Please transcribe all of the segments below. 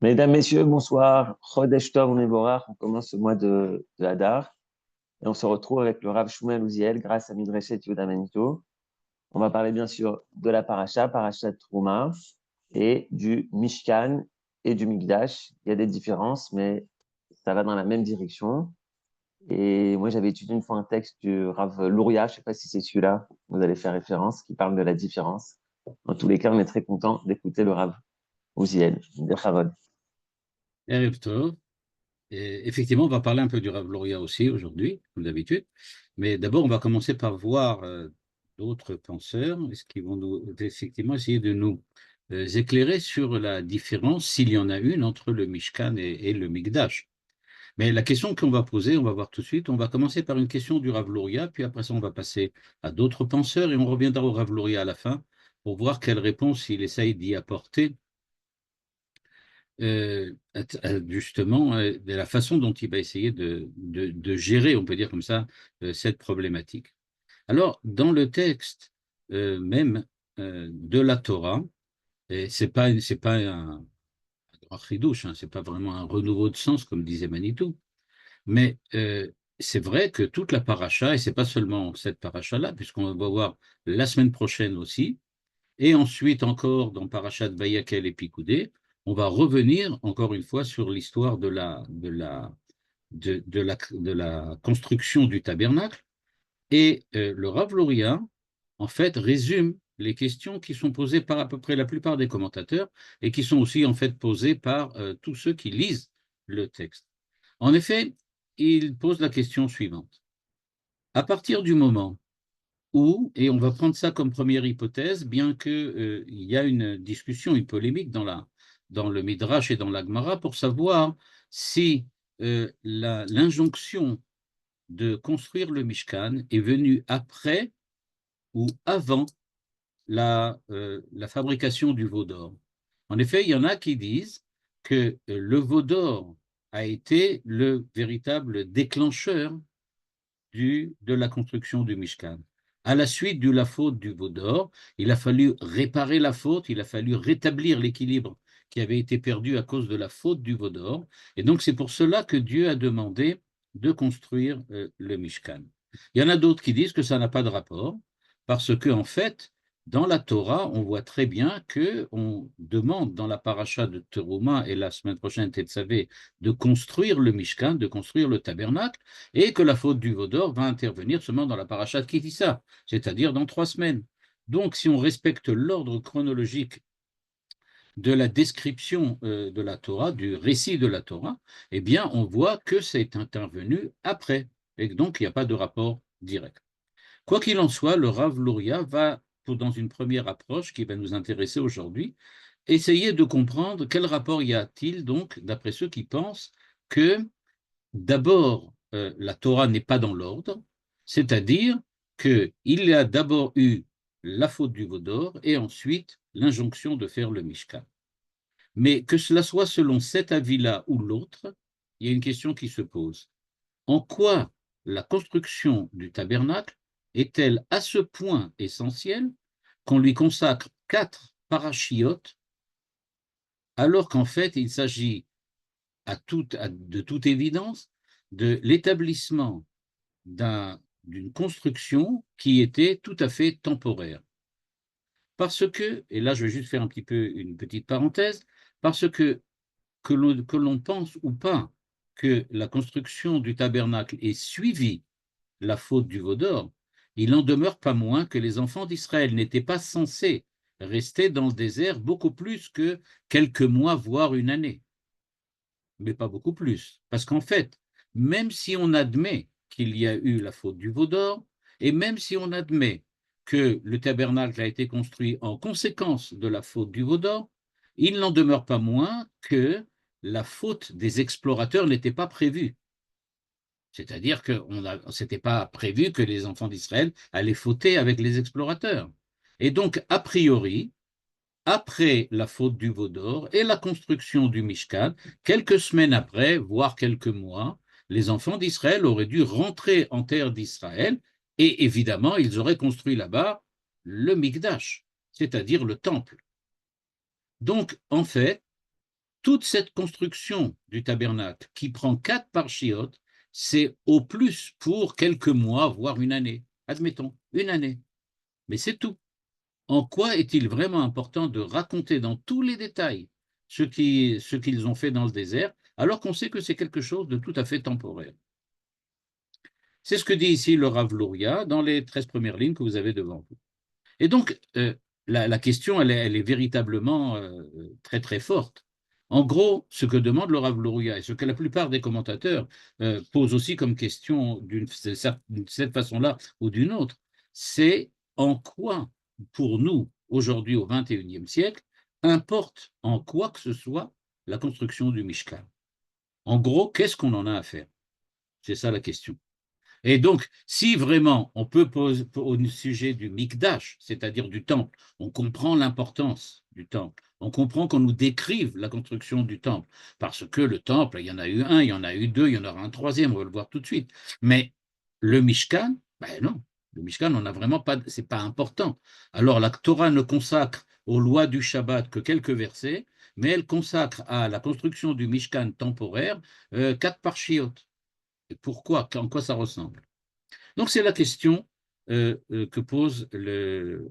Mesdames, Messieurs, bonsoir. Chodesh Tov Mevorach. On commence ce mois de Hadar et on se retrouve avec le Rav Shmuel Uziel grâce à Midreshet Yehuda Manito. On va parler bien sûr de la Parashat Trouma et du Mishkan et du Mikdash. Il y a des différences, mais ça va dans la même direction. Et moi, j'avais étudié une fois un texte du Rav Luria, je ne sais pas si c'est celui-là, vous allez faire référence, qui parle de la différence. En tous les cas, on est très content d'écouter le Rav Uziel. Bechavod. Erev Tov. Et effectivement, on va parler un peu du Rav Luria aussi aujourd'hui, comme d'habitude. Mais d'abord, on va commencer par voir d'autres penseurs, est-ce qu'ils vont effectivement essayer de nous éclairer sur la différence, s'il y en a une, entre le Mishkan et le Mikdash. Mais la question qu'on va poser, on va voir tout de suite, on va commencer par une question du Rav Luria, puis après ça, on va passer à d'autres penseurs et on reviendra au Rav Luria à la fin pour voir quelle réponse il essaye d'y apporter justement de la façon dont il va essayer de gérer, on peut dire comme ça, cette problématique. Alors, dans le texte même de la Torah, et c'est pas un grand chidouche, hein, c'est pas vraiment un renouveau de sens, comme disait Manitou, mais c'est vrai que toute la paracha, et c'est pas seulement cette paracha-là, puisqu'on va voir la semaine prochaine aussi, et ensuite, encore dans Parashat Vayakel et Pikoudé, on va revenir encore une fois sur l'histoire de la construction du tabernacle. Et le Rav Luria, en fait, résume les questions qui sont posées par à peu près la plupart des commentateurs et qui sont aussi en fait posées par tous ceux qui lisent le texte. En effet, il pose la question suivante. À partir du moment ou, et on va prendre ça comme première hypothèse, bien que, il y a une discussion, une polémique dans le Midrash et dans la Gemara pour savoir si l'injonction de construire le Mishkan est venue après ou avant la fabrication du veau d'or. En effet, il y en a qui disent que le veau d'or a été le véritable déclencheur de la construction du Mishkan. À la suite de la faute du veau d'or, il a fallu réparer la faute, il a fallu rétablir l'équilibre qui avait été perdu à cause de la faute du veau d'or. Et donc, c'est pour cela que Dieu a demandé de construire le Mishkan. Il y en a d'autres qui disent que ça n'a pas de rapport, parce que, en fait, dans la Torah, on voit très bien qu'on demande dans la paracha de Teruma et la semaine prochaine, Tetzavé, de construire le Mishkan, de construire le tabernacle, et que la faute du veau d'or va intervenir seulement dans la paracha de Kitissa, c'est-à-dire dans 3 semaines. Donc, si on respecte l'ordre chronologique de la description de la Torah, du récit de la Torah, eh bien, on voit que c'est intervenu après, et donc il n'y a pas de rapport direct. Quoi qu'il en soit, le Rav Luria va, dans une première approche qui va nous intéresser aujourd'hui, essayer de comprendre quel rapport y a-t-il donc, d'après ceux qui pensent que d'abord, la Torah n'est pas dans l'ordre, c'est-à-dire qu'il y a d'abord eu la faute du veau d'or et ensuite l'injonction de faire le Mishkan. Mais que cela soit selon cet avis-là ou l'autre, il y a une question qui se pose. En quoi la construction du tabernacle est-elle à ce point essentielle qu'on lui consacre 4 parachiotes, alors qu'en fait il s'agit de toute évidence de l'établissement d'une construction qui était tout à fait temporaire. Parce que, et là je vais juste faire un petit peu une petite parenthèse, parce que l'on pense ou pas que la construction du tabernacle ait suivi la faute du veau d'or, il n'en demeure pas moins que les enfants d'Israël n'étaient pas censés rester dans le désert beaucoup plus que quelques mois, voire une année, mais pas beaucoup plus. Parce qu'en fait, même si on admet qu'il y a eu la faute du veau d'or, et même si on admet que le tabernacle a été construit en conséquence de la faute du veau d'or, il n'en demeure pas moins que la faute des explorateurs n'était pas prévue. C'est-à-dire que ce n'était pas prévu que les enfants d'Israël allaient fauter avec les explorateurs. Et donc, a priori, après la faute du veau d'or et la construction du Mishkan, quelques semaines après, voire quelques mois, les enfants d'Israël auraient dû rentrer en terre d'Israël et évidemment, ils auraient construit là-bas le Mikdash, c'est-à-dire le temple. Donc, en fait, toute cette construction du tabernacle qui prend 4 parchiotes, c'est au plus pour quelques mois, voire une année. Admettons, une année. Mais c'est tout. En quoi est-il vraiment important de raconter dans tous les détails ce qu'ils ont fait dans le désert, alors qu'on sait que c'est quelque chose de tout à fait temporaire? C'est ce que dit ici le Rav Luria dans les 13 premières lignes que vous avez devant vous. Et donc, la question, elle est véritablement très, très forte. En gros, ce que demande le Rav Luria et ce que la plupart des commentateurs posent aussi comme question d'une cette façon-là ou d'une autre, c'est en quoi, pour nous, aujourd'hui au XXIe siècle, importe en quoi que ce soit la construction du Mishkan. En gros, qu'est-ce qu'on en a à faire? C'est ça la question. Et donc, si vraiment on peut poser au sujet du Mikdash, c'est-à-dire du temple, on comprend l'importance du temple, on comprend qu'on nous décrive la construction du temple, parce que le temple, il y en a eu un, il y en a eu deux, il y en aura un troisième, on va le voir tout de suite. Mais le Mishkan, ben non, le Mishkan, on n'a vraiment pas, c'est pas important. Alors la Torah ne consacre aux lois du Shabbat que quelques versets, mais elle consacre à la construction du Mishkan temporaire 4 parchiotes. Et pourquoi? En quoi ça ressemble? Donc, c'est la question que pose le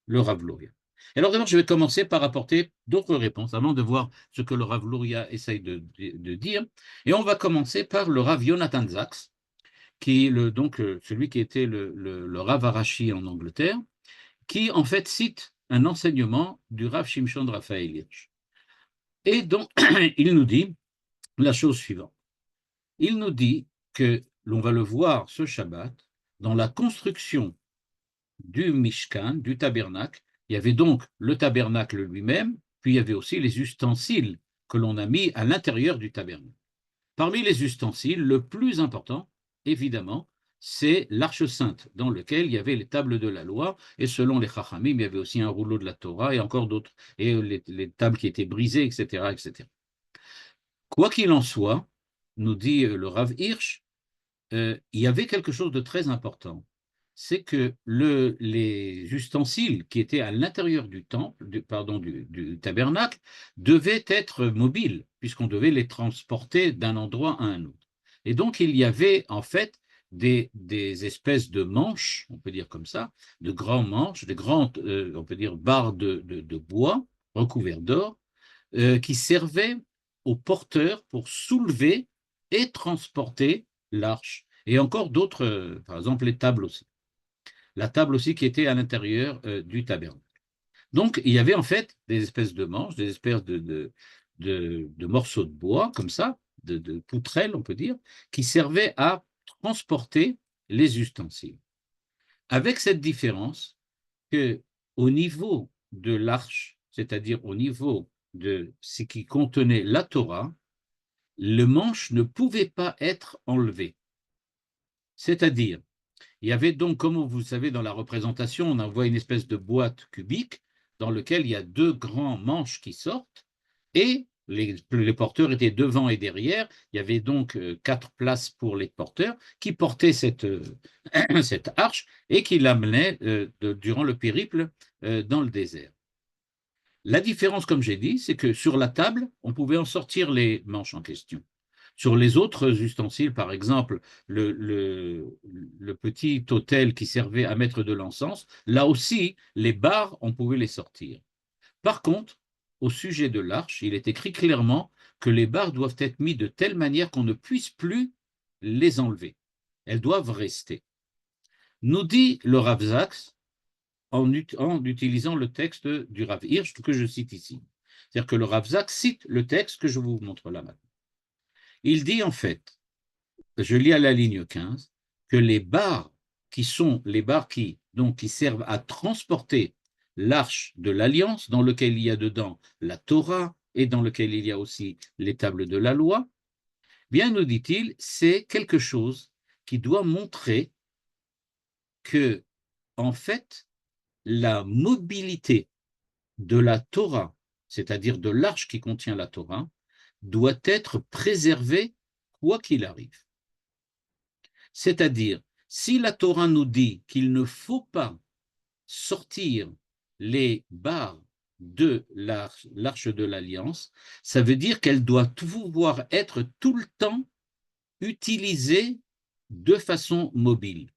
Rav Luria. Alors, d'abord, je vais commencer par apporter d'autres réponses avant de voir ce que le Rav Luria essaye de dire. Et on va commencer par le Rav Jonathan Sachs, qui est donc, celui qui était le Rav Arashi en Angleterre, qui en fait cite un enseignement du Rav Shimshon Raphaël Hirsch. Et donc, il nous dit la chose suivante. Il nous dit que l'on va le voir ce Shabbat dans la construction du Mishkan, du tabernacle. Il y avait donc le tabernacle lui-même, puis il y avait aussi les ustensiles que l'on a mis à l'intérieur du tabernacle. Parmi les ustensiles, le plus important, évidemment, c'est l'arche sainte, dans lequel il y avait les tables de la loi, et selon les Chachamim, il y avait aussi un rouleau de la Torah et encore d'autres, et les tables qui étaient brisées, etc., etc. Quoi qu'il en soit, nous dit le Rav Hirsch, il y avait quelque chose de très important. C'est que les ustensiles qui étaient à l'intérieur du temple, du tabernacle, devaient être mobiles, puisqu'on devait les transporter d'un endroit à un autre. Et donc, il y avait en fait des espèces de manches, on peut dire comme ça, de grands manches, des grandes, on peut dire, barres de bois recouverts d'or, qui servaient aux porteurs pour soulever et transporter l'arche. Et encore d'autres, par exemple les tables aussi. La table aussi qui était à l'intérieur du tabernacle. Donc, il y avait en fait des espèces de manches, des espèces de morceaux de bois, comme ça, de poutrelles, on peut dire, qui servaient à transporter les ustensiles. Avec cette différence que au niveau de l'arche, c'est-à-dire au niveau de ce qui contenait la Torah, le manche ne pouvait pas être enlevé. C'est-à-dire, il y avait donc, comme vous savez, dans la représentation, on envoie une espèce de boîte cubique dans laquelle il y a deux grands manches qui sortent et les porteurs étaient devant et derrière. Il y avait donc 4 places pour les porteurs qui portaient cette, cette arche et qui l'amenaient durant le périple dans le désert. La différence, comme j'ai dit, c'est que sur la table, on pouvait en sortir les manches en question. Sur les autres ustensiles, par exemple, le petit autel qui servait à mettre de l'encens, là aussi, les barres, on pouvait les sortir. Par contre, au sujet de l'arche, il est écrit clairement que les barres doivent être mises de telle manière qu'on ne puisse plus les enlever. Elles doivent rester. Nous dit le Rav Sachs, en utilisant le texte du Rav Hirsch que je cite ici. C'est-à-dire que le Rav Sachs cite le texte que je vous montre là maintenant. Il dit en fait, je lis à la ligne 15, que les barres qui sont les barres qui servent à transporter l'arche de l'alliance, dans lequel il y a dedans la Torah et dans lequel il y a aussi les tables de la loi, bien nous dit-il, c'est quelque chose qui doit montrer que, en fait, la mobilité de la Torah, c'est-à-dire de l'arche qui contient la Torah, doit être préservée quoi qu'il arrive. C'est-à-dire, si la Torah nous dit qu'il ne faut pas sortir les barres de l'arche de l'Alliance, ça veut dire qu'elle doit pouvoir être tout le temps utilisée de façon mobile.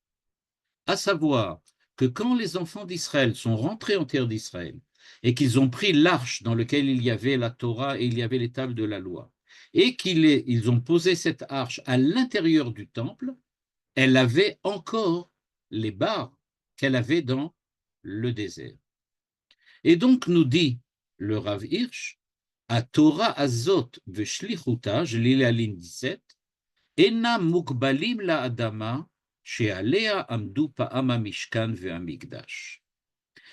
À savoir que quand les enfants d'Israël sont rentrés en terre d'Israël et qu'ils ont pris l'arche dans laquelle il y avait la Torah et il y avait les tables de la loi, et qu'ils ont posé cette arche à l'intérieur du temple, elle avait encore les barres qu'elle avait dans le désert. Et donc nous dit le Rav Hirsch, à Torah azot veshlichuta, je lis la ligne 17, Ena mukbalim la adama, she'alea amdu pa'am hamishkan ve'hamikdash.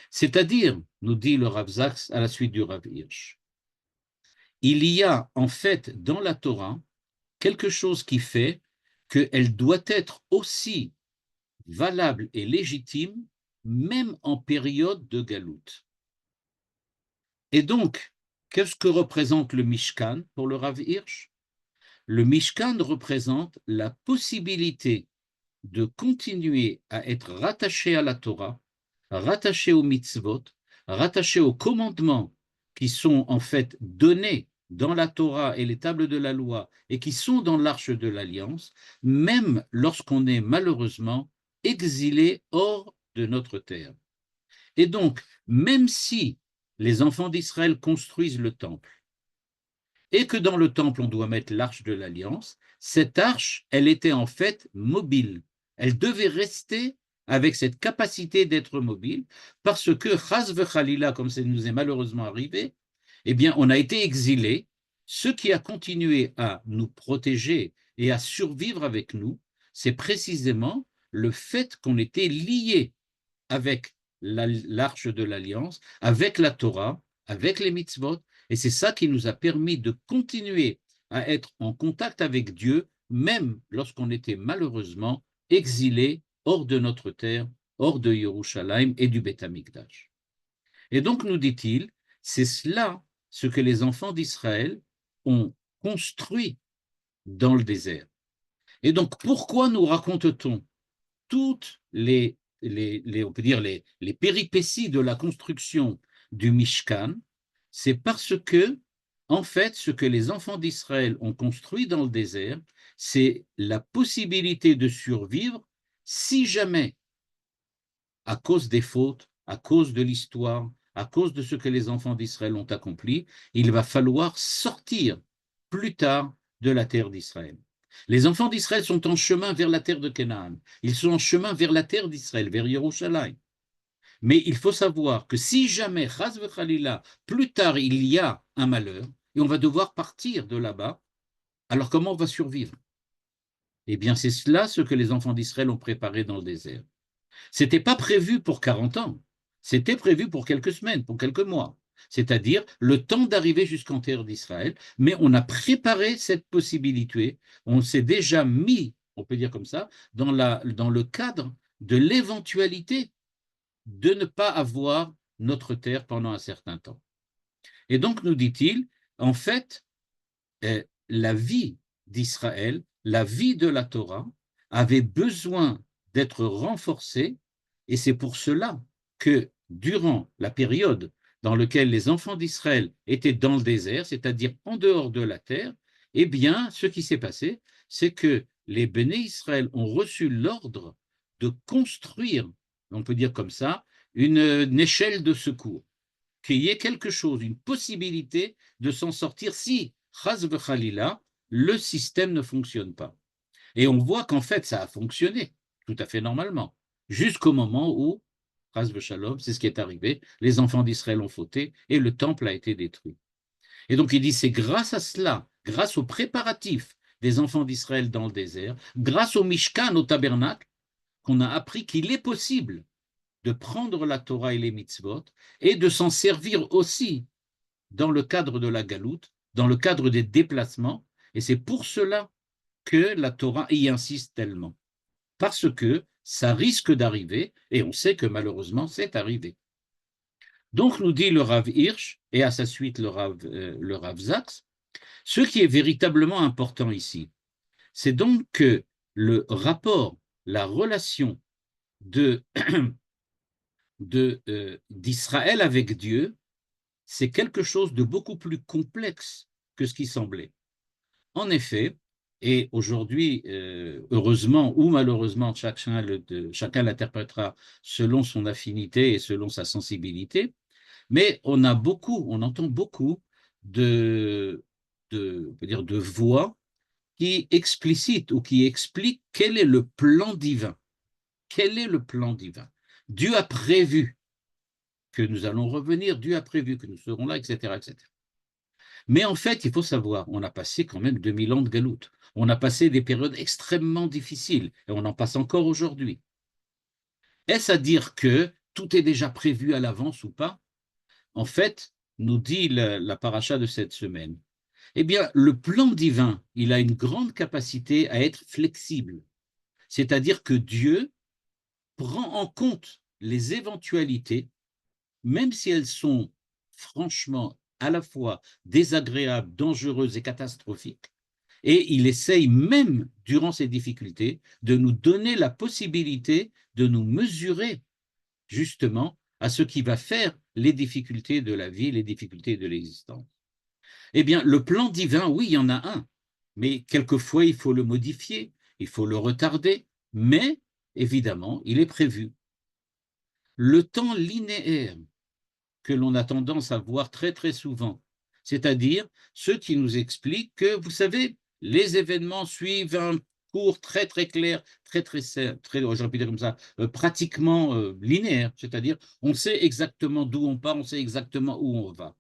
C'est-à-dire, nous dit le Rav Zaks à la suite du Rav Hirsch, il y a en fait dans la Torah quelque chose qui fait qu'elle doit être aussi valable et légitime même en période de galoute. Et donc, qu'est-ce que représente le Mishkan pour le Rav Hirsch? Le Mishkan représente la possibilité de continuer à être rattaché à la Torah, rattaché aux mitzvot, rattaché aux commandements qui sont en fait donnés dans la Torah et les tables de la loi et qui sont dans l'arche de l'Alliance, même lorsqu'on est malheureusement exilé hors de notre terre. Et donc, même si les enfants d'Israël construisent le temple, et que dans le temple, on doit mettre l'arche de l'Alliance, cette arche, elle était en fait mobile. Elle devait rester avec cette capacité d'être mobile, parce que, chas v'chalila, comme ça nous est malheureusement arrivé, eh bien, on a été exilés. Ce qui a continué à nous protéger et à survivre avec nous, c'est précisément le fait qu'on était liés avec l'arche de l'Alliance, avec la Torah, avec les mitzvot, et c'est ça qui nous a permis de continuer à être en contact avec Dieu, même lorsqu'on était malheureusement exilés hors de notre terre, hors de Yerushalayim et du Beth Amikdash. Et donc, nous dit-il, c'est cela ce que les enfants d'Israël ont construit dans le désert. Et donc, pourquoi nous raconte-t-on toutes on peut dire les péripéties de la construction du Mishkan? C'est parce que, en fait, ce que les enfants d'Israël ont construit dans le désert, c'est la possibilité de survivre si jamais, à cause des fautes, à cause de l'histoire, à cause de ce que les enfants d'Israël ont accompli, il va falloir sortir plus tard de la terre d'Israël. Les enfants d'Israël sont en chemin vers la terre de Canaan. Ils sont en chemin vers la terre d'Israël, vers Yerushalayim. Mais il faut savoir que si jamais, chas v'chalila, plus tard il y a un malheur, et on va devoir partir de là-bas, alors comment on va survivre? Eh bien, c'est cela ce que les enfants d'Israël ont préparé dans le désert. Ce n'était pas prévu pour 40 ans, c'était prévu pour quelques semaines, pour quelques mois, c'est-à-dire le temps d'arriver jusqu'en terre d'Israël, mais on a préparé cette possibilité, on s'est déjà mis, on peut dire comme ça, dans le cadre de l'éventualité de ne pas avoir notre terre pendant un certain temps. Et donc, nous dit-il, en fait, la vie d'Israël, la vie de la Torah, avait besoin d'être renforcée, et c'est pour cela que durant la période dans laquelle les enfants d'Israël étaient dans le désert, c'est-à-dire en dehors de la terre, eh bien, ce qui s'est passé, c'est que les Béné Israël ont reçu l'ordre de construire, on peut dire comme ça, une échelle de secours, qu'il y ait quelque chose, une possibilité de s'en sortir si, chas v'chalila, le système ne fonctionne pas. Et on voit qu'en fait, ça a fonctionné tout à fait normalement, jusqu'au moment où, chas v'shalom, c'est ce qui est arrivé, les enfants d'Israël ont fauté et le temple a été détruit. Et donc il dit, c'est grâce à cela, grâce aux préparatifs des enfants d'Israël dans le désert, grâce au Mishkan, au tabernacle, qu'on a appris qu'il est possible de prendre la Torah et les mitzvot et de s'en servir aussi dans le cadre de la galoute, dans le cadre des déplacements. Et c'est pour cela que la Torah y insiste tellement. Parce que ça risque d'arriver, et on sait que malheureusement c'est arrivé. Donc nous dit le Rav Hirsch, et à sa suite le Rav Zaks, ce qui est véritablement important ici, c'est donc que le rapport, la relation d'Israël avec Dieu, c'est quelque chose de beaucoup plus complexe que ce qui semblait. En effet, et aujourd'hui, heureusement ou malheureusement, chacun l'interprétera selon son affinité et selon sa sensibilité, mais on entend beaucoup de voix qui explicitent ou qui expliquent quel est le plan divin. Quel est le plan divin? Dieu a prévu que nous allons revenir, Dieu a prévu que nous serons là, etc., etc. Mais en fait, il faut savoir, on a passé quand même 2000 ans de galoute. On a passé des périodes extrêmement difficiles et on en passe encore aujourd'hui. Est-ce à dire que tout est déjà prévu à l'avance ou pas? En fait, nous dit la paracha de cette semaine, eh bien, le plan divin, il a une grande capacité à être flexible. C'est-à-dire que Dieu prend en compte les éventualités, même si elles sont franchement à la fois désagréables, dangereuses et catastrophiques, et il essaye même, durant ces difficultés, de nous donner la possibilité de nous mesurer justement à ce qui va faire les difficultés de la vie, les difficultés de l'existence. Eh bien, le plan divin, oui, il y en a un, mais quelquefois, il faut le modifier, il faut le retarder, mais évidemment, il est prévu. Le temps linéaire que l'on a tendance à voir très très souvent, c'est-à-dire ceux qui nous expliquent que, vous savez, les événements suivent un cours très très clair, j'aurais pu dire comme ça, pratiquement linéaire, c'est-à-dire on sait exactement d'où on part, on sait exactement où on va.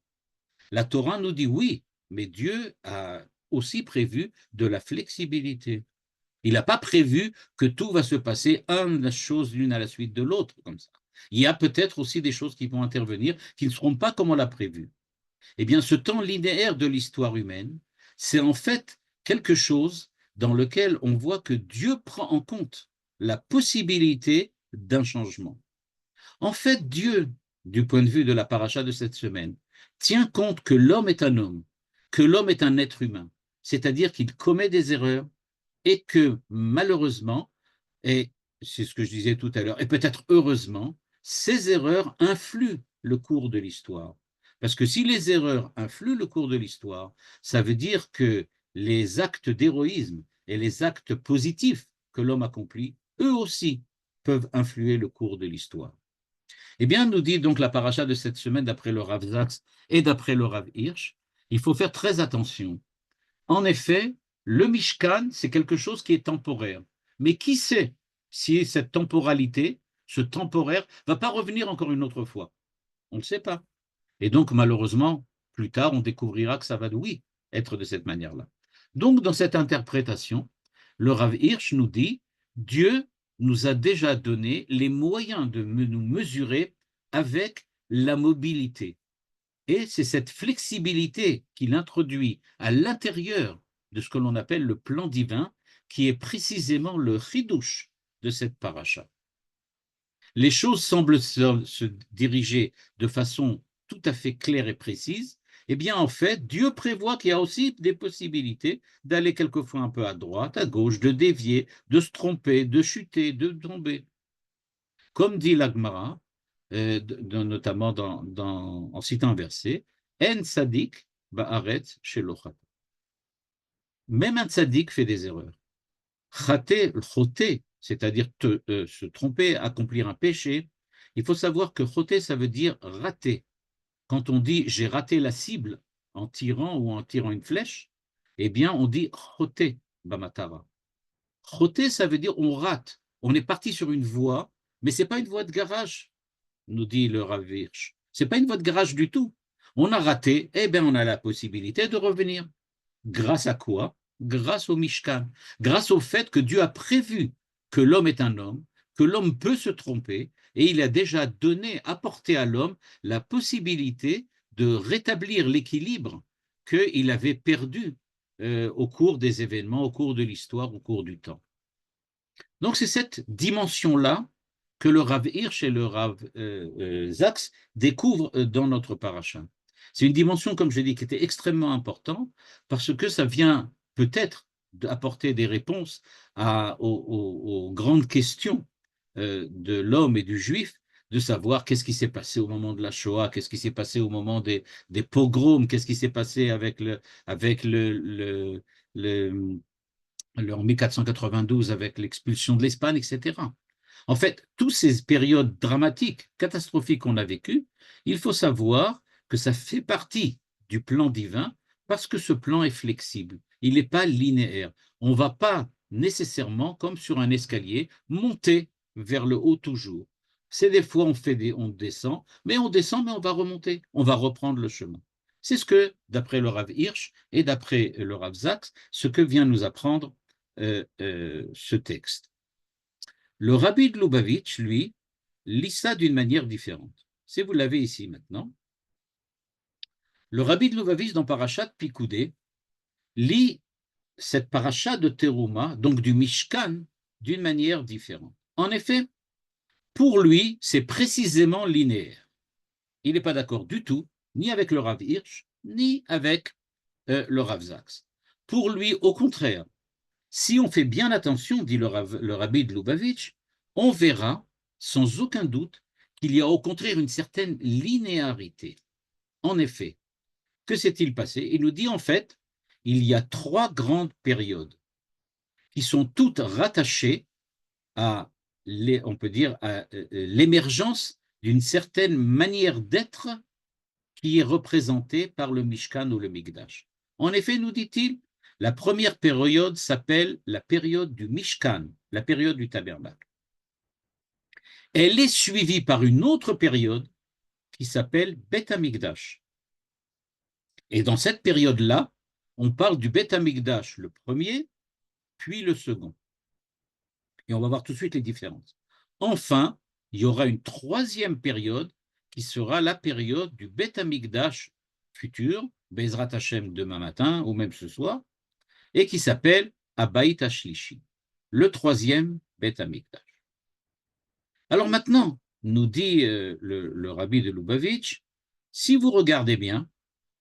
La Torah nous dit oui, mais Dieu a aussi prévu de la flexibilité. Il n'a pas prévu que tout va se passer une chose l'une à la suite de l'autre, comme ça. Il y a peut-être aussi des choses qui vont intervenir qui ne seront pas comme on l'a prévu. Eh bien, ce temps linéaire de l'histoire humaine, c'est en fait quelque chose dans lequel on voit que Dieu prend en compte la possibilité d'un changement. En fait, Dieu, du point de vue de la paracha de cette semaine, tient compte que l'homme est un homme, que l'homme est un être humain, c'est-à-dire qu'il commet des erreurs et que malheureusement, et c'est ce que je disais tout à l'heure, et peut-être heureusement, ces erreurs influent le cours de l'histoire. Parce que si les erreurs influent le cours de l'histoire, ça veut dire que les actes d'héroïsme et les actes positifs que l'homme accomplit, eux aussi, peuvent influer le cours de l'histoire. Eh bien, nous dit donc la paracha de cette semaine, d'après le Rav Zaks et d'après le Rav Hirsch, il faut faire très attention. En effet, le Mishkan, c'est quelque chose qui est temporaire. Mais qui sait si cette temporalité, ce temporaire, ne va pas revenir encore une autre fois? On ne le sait pas. Et donc, malheureusement, plus tard, on découvrira que ça va, oui, être de cette manière-là. Donc, dans cette interprétation, le Rav Hirsch nous dit, Dieu nous a déjà donné les moyens de nous mesurer avec la mobilité. Et c'est cette flexibilité qu'il introduit à l'intérieur de ce que l'on appelle le plan divin, qui est précisément le chidouche de cette paracha. Les choses semblent se diriger de façon tout à fait claire et précise. Eh bien, en fait, Dieu prévoit qu'il y a aussi des possibilités d'aller quelquefois un peu à droite, à gauche, de dévier, de se tromper, de chuter, de tomber. Comme dit l'Agmara, notamment en citant un verset, En tzadik ba'aretz shelo chata. Même un tzadik fait des erreurs. Choté, c'est-à-dire se tromper, accomplir un péché. Il faut savoir que choté, ça veut dire rater. Quand on dit j'ai raté la cible en tirant ou en tirant une flèche, eh bien on dit choté bamatara. Choté, ça veut dire on rate. On est parti sur une voie, mais ce n'est pas une voie de garage, nous dit le Rav Hirsch. Ce n'est pas une voie de garage du tout. On a raté, eh bien on a la possibilité de revenir. Grâce à quoi? Grâce au Mishkan. Grâce au fait que Dieu a prévu que l'homme est un homme, que l'homme peut se tromper, et il a déjà apporté à l'homme la possibilité de rétablir l'équilibre qu'il avait perdu au cours des événements, au cours de l'histoire, au cours du temps. Donc c'est cette dimension-là que le Rav Hirsch et le Rav Zaks découvrent dans notre paracha. C'est une dimension, comme je l'ai dit, qui était extrêmement importante parce que ça vient peut-être apporter des réponses aux grandes questions de l'homme et du juif de savoir qu'est-ce qui s'est passé au moment de la Shoah, qu'est-ce qui s'est passé au moment des pogroms, qu'est-ce qui s'est passé avec en 1492 avec l'expulsion de l'Espagne, etc. En fait, toutes ces périodes dramatiques, catastrophiques qu'on a vécues, il faut savoir que ça fait partie du plan divin parce que ce plan est flexible. Il n'est pas linéaire. On ne va pas nécessairement, comme sur un escalier, monter vers le haut toujours. C'est des fois on descend, mais on va remonter, on va reprendre le chemin. C'est ce que, d'après le Rav Hirsch et d'après le Rav Zaks, ce que vient nous apprendre ce texte. Le Rabbi de Lubavitch, lui, lit ça d'une manière différente. Si vous l'avez ici maintenant, le Rabbi de Lubavitch dans Parashat Pikoudé lit cette paracha de Teruma, donc du Mishkan, d'une manière différente. En effet, pour lui, c'est précisément linéaire. Il n'est pas d'accord du tout, ni avec le Rav Hirsch, ni avec le Rav Zaks. Pour lui, au contraire, si on fait bien attention, dit le Rabbi de Lubavitch, on verra sans aucun doute qu'il y a au contraire une certaine linéarité. En effet, que s'est-il passé? Il nous dit en fait, il y a 3 grandes périodes qui sont toutes rattachées à, on peut dire, à l'émergence d'une certaine manière d'être qui est représentée par le Mishkan ou le Mikdash. En effet, nous dit-il, la première période s'appelle la période du Mishkan, la période du tabernacle. Elle est suivie par une autre période qui s'appelle Bet Hamikdash. Et dans cette période-là, on parle du Bet Hamikdash, le premier, puis le second. Et on va voir tout de suite les différences. Enfin, il y aura une troisième période qui sera la période du Bet Hamikdash futur, Bezrat Hashem demain matin ou même ce soir, et qui s'appelle Abayit Ashlishi, le troisième Bet Hamikdash. Alors maintenant, nous dit le Rabbi de Lubavitch, si vous regardez bien,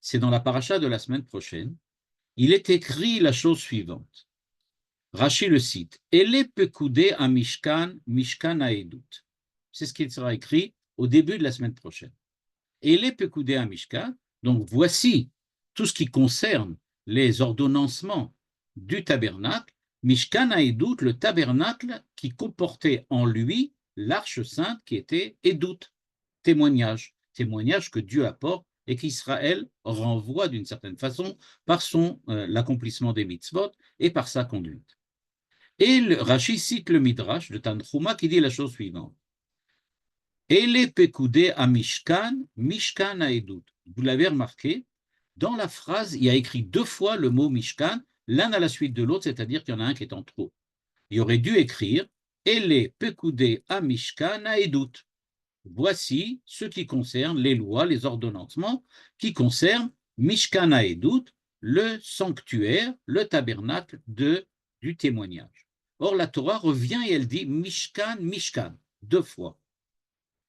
c'est dans la paracha de la semaine prochaine, il est écrit la chose suivante. Rashi le cite, Ele pekudé a Mishkan, Mishkan a Edut. C'est ce qui sera écrit au début de la semaine prochaine. Ele pekudé a Mishkan, donc voici tout ce qui concerne les ordonnancements du tabernacle, Mishkan a Edut, le tabernacle qui comportait en lui l'arche sainte qui était Edut, témoignage que Dieu apporte et qu'Israël renvoie d'une certaine façon par l'accomplissement des mitzvot et par sa conduite. Et Rashi cite le Midrash de Tanchuma qui dit la chose suivante. Ele pekudé a Mishkan, Mishkan a Edut. Vous l'avez remarqué, dans la phrase, il y a écrit 2 fois le mot Mishkan, l'un à la suite de l'autre, c'est-à-dire qu'il y en a un qui est en trop. Il aurait dû écrire Ele pekudé a Mishkan a Edut. Voici ce qui concerne les lois, les ordonnancements qui concernent Mishkan a Edut, le sanctuaire, le tabernacle du témoignage. Or, la Torah revient et elle dit Mishkan, Mishkan, 2 fois.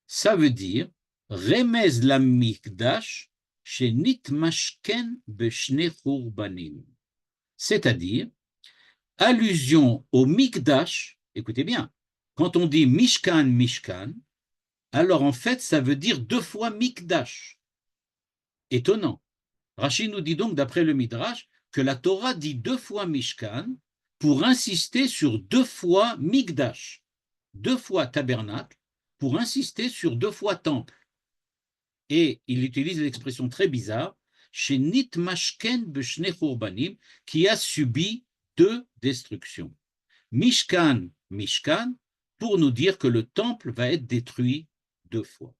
Ça veut dire Remez la Mikdash shenit mashken beshne churbanim. C'est-à-dire allusion au Mikdash, écoutez bien, quand on dit Mishkan, Mishkan, alors en fait ça veut dire 2 fois Mikdash. Étonnant. Rashi nous dit donc d'après le Midrash que la Torah dit 2 fois Mishkan pour insister sur 2 fois Mikdash, 2 fois tabernacle, pour insister sur 2 fois temple. Et il utilise l'expression très bizarre, chez Nitmashken Beshne Churbanim, qui a subi 2 destructions. Mishkan, Mishkan, pour nous dire que le temple va être détruit 2 fois.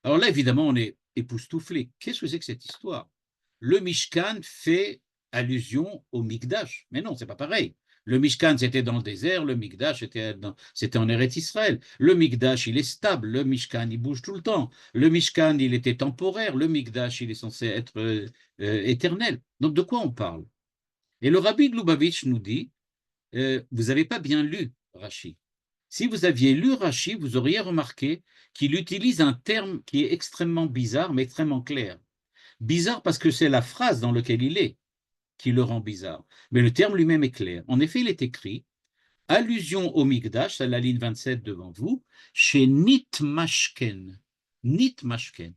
Alors là, évidemment, on est époustouflé. Qu'est-ce que c'est que cette histoire? Le Mishkan fait allusion au Mikdash. Mais non, c'est pas pareil. Le Mishkan, c'était dans le désert, le Mikdash, c'était en Eretz Israël. Le Mikdash, il est stable, le Mishkan, il bouge tout le temps. Le Mishkan, il était temporaire, le Mikdash, il est censé être éternel. Donc, de quoi on parle? Et le Rabbi de Lubavitch nous dit, vous n'avez pas bien lu Rashi. Si vous aviez lu Rashi, vous auriez remarqué qu'il utilise un terme qui est extrêmement bizarre, mais extrêmement clair. Bizarre parce que c'est la phrase dans laquelle il est qui le rend bizarre. Mais le terme lui-même est clair. En effet, il est écrit allusion au Mikdash, c'est la ligne 27 devant vous, chez Nitmashken. Nitmashken.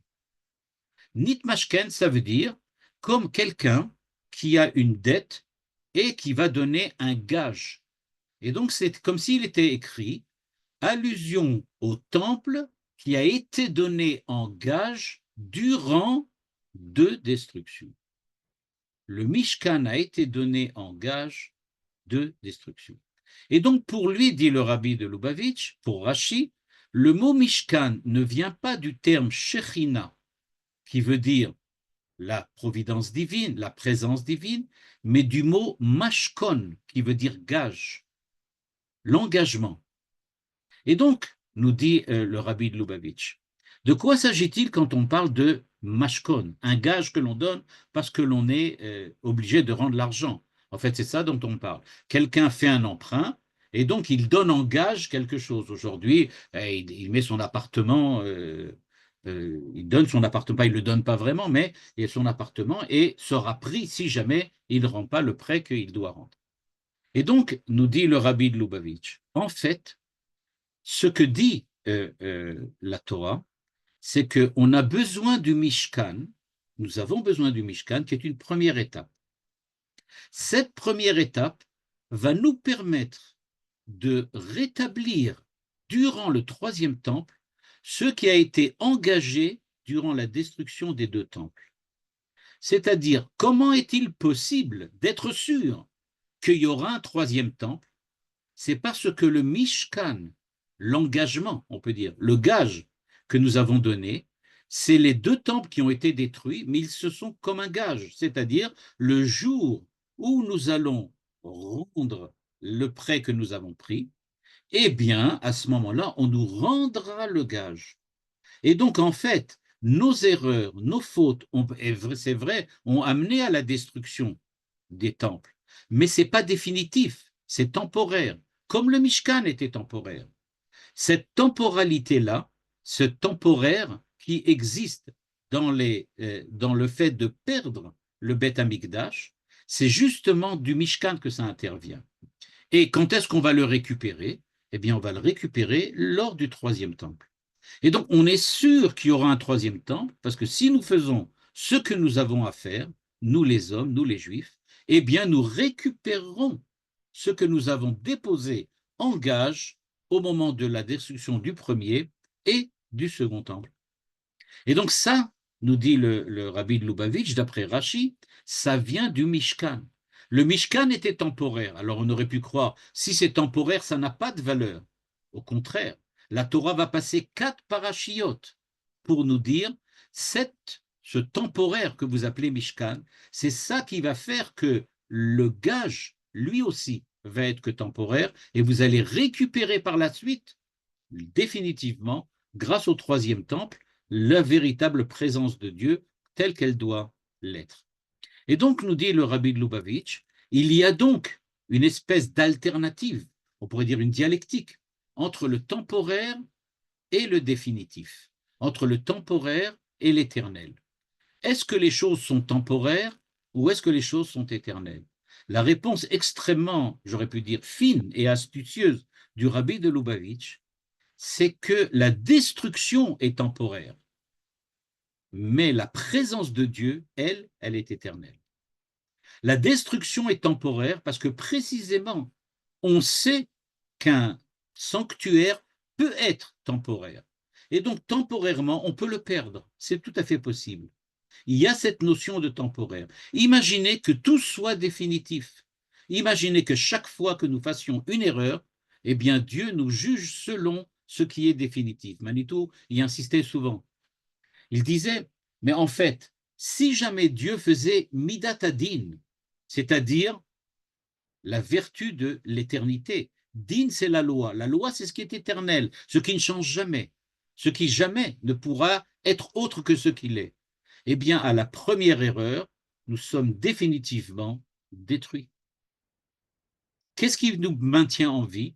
Nitmashken, ça veut dire comme quelqu'un qui a une dette et qui va donner un gage. Et donc, c'est comme s'il était écrit allusion au temple qui a été donné en gage durant deux destructions. Le Mishkan a été donné en gage de destruction. Et donc, pour lui, dit le rabbi de Lubavitch, pour Rashi, le mot Mishkan ne vient pas du terme Shechina, qui veut dire la providence divine, la présence divine, mais du mot Mashkon, qui veut dire gage, l'engagement. Et donc, nous dit le rabbi de Lubavitch, de quoi s'agit-il quand on parle de mashkon, un gage que l'on donne parce que l'on est obligé de rendre l'argent? En fait, c'est ça dont on parle. Quelqu'un fait un emprunt et donc il donne en gage quelque chose. Aujourd'hui, il met son appartement, il donne son appartement, il ne le donne pas vraiment, mais il a son appartement et sera pris si jamais il ne rend pas le prêt qu'il doit rendre. Et donc, nous dit le rabbi de Lubavitch, en fait, ce que dit la Torah, c'est qu'on a besoin du Mishkan, nous avons besoin du Mishkan, qui est une première étape. Cette première étape va nous permettre de rétablir durant le troisième temple ce qui a été engagé durant la destruction des deux temples. C'est-à-dire, comment est-il possible d'être sûr qu'il y aura un troisième temple? C'est parce que le Mishkan, l'engagement, on peut dire, le gage que nous avons donné, c'est les deux temples qui ont été détruits, mais ils se sont comme un gage, c'est-à-dire le jour où nous allons rendre le prêt que nous avons pris, eh bien, à ce moment-là, on nous rendra le gage. Et donc, en fait, nos erreurs, nos fautes, c'est vrai, ont amené à la destruction des temples. Mais ce n'est pas définitif, c'est temporaire, comme le Mishkan était temporaire. Cette temporalité-là, ce temporaire qui existe dans le fait de perdre le Beth Amikdash, c'est justement du Mishkan que ça intervient. Et quand est-ce qu'on va le récupérer? Eh bien, on va le récupérer lors du troisième temple. Et donc, on est sûr qu'il y aura un troisième temple, parce que si nous faisons ce que nous avons à faire, nous les hommes, nous les juifs, eh bien, nous récupérerons ce que nous avons déposé en gage au moment de la destruction du premier et du second temple. Et donc ça, nous dit le rabbi de Lubavitch, d'après Rashi, ça vient du Mishkan. Le Mishkan était temporaire. Alors on aurait pu croire, si c'est temporaire, ça n'a pas de valeur. Au contraire, la Torah va passer 4 parachiotes pour nous dire, ce temporaire que vous appelez Mishkan, c'est ça qui va faire que le gage, lui aussi, va être que temporaire, et vous allez récupérer par la suite, définitivement, grâce au troisième temple, la véritable présence de Dieu telle qu'elle doit l'être. Et donc, nous dit le rabbi de Lubavitch, il y a donc une espèce d'alternative, on pourrait dire une dialectique, entre le temporaire et le définitif, entre le temporaire et l'éternel. Est-ce que les choses sont temporaires ou est-ce que les choses sont éternelles? La réponse extrêmement, j'aurais pu dire, fine et astucieuse du rabbi de Lubavitch, c'est que la destruction est temporaire, mais la présence de Dieu, elle est éternelle. La destruction est temporaire parce que précisément, on sait qu'un sanctuaire peut être temporaire. Et donc, temporairement, on peut le perdre. C'est tout à fait possible. Il y a cette notion de temporaire. Imaginez que tout soit définitif. Imaginez que chaque fois que nous fassions une erreur, eh bien, Dieu nous juge selon ce qui est définitif. Manitou y insistait souvent. Il disait, mais en fait, si jamais Dieu faisait midatadin, c'est-à-dire la vertu de l'éternité, din c'est la loi c'est ce qui est éternel, ce qui ne change jamais, ce qui jamais ne pourra être autre que ce qu'il est, eh bien à la première erreur, nous sommes définitivement détruits. Qu'est-ce qui nous maintient en vie?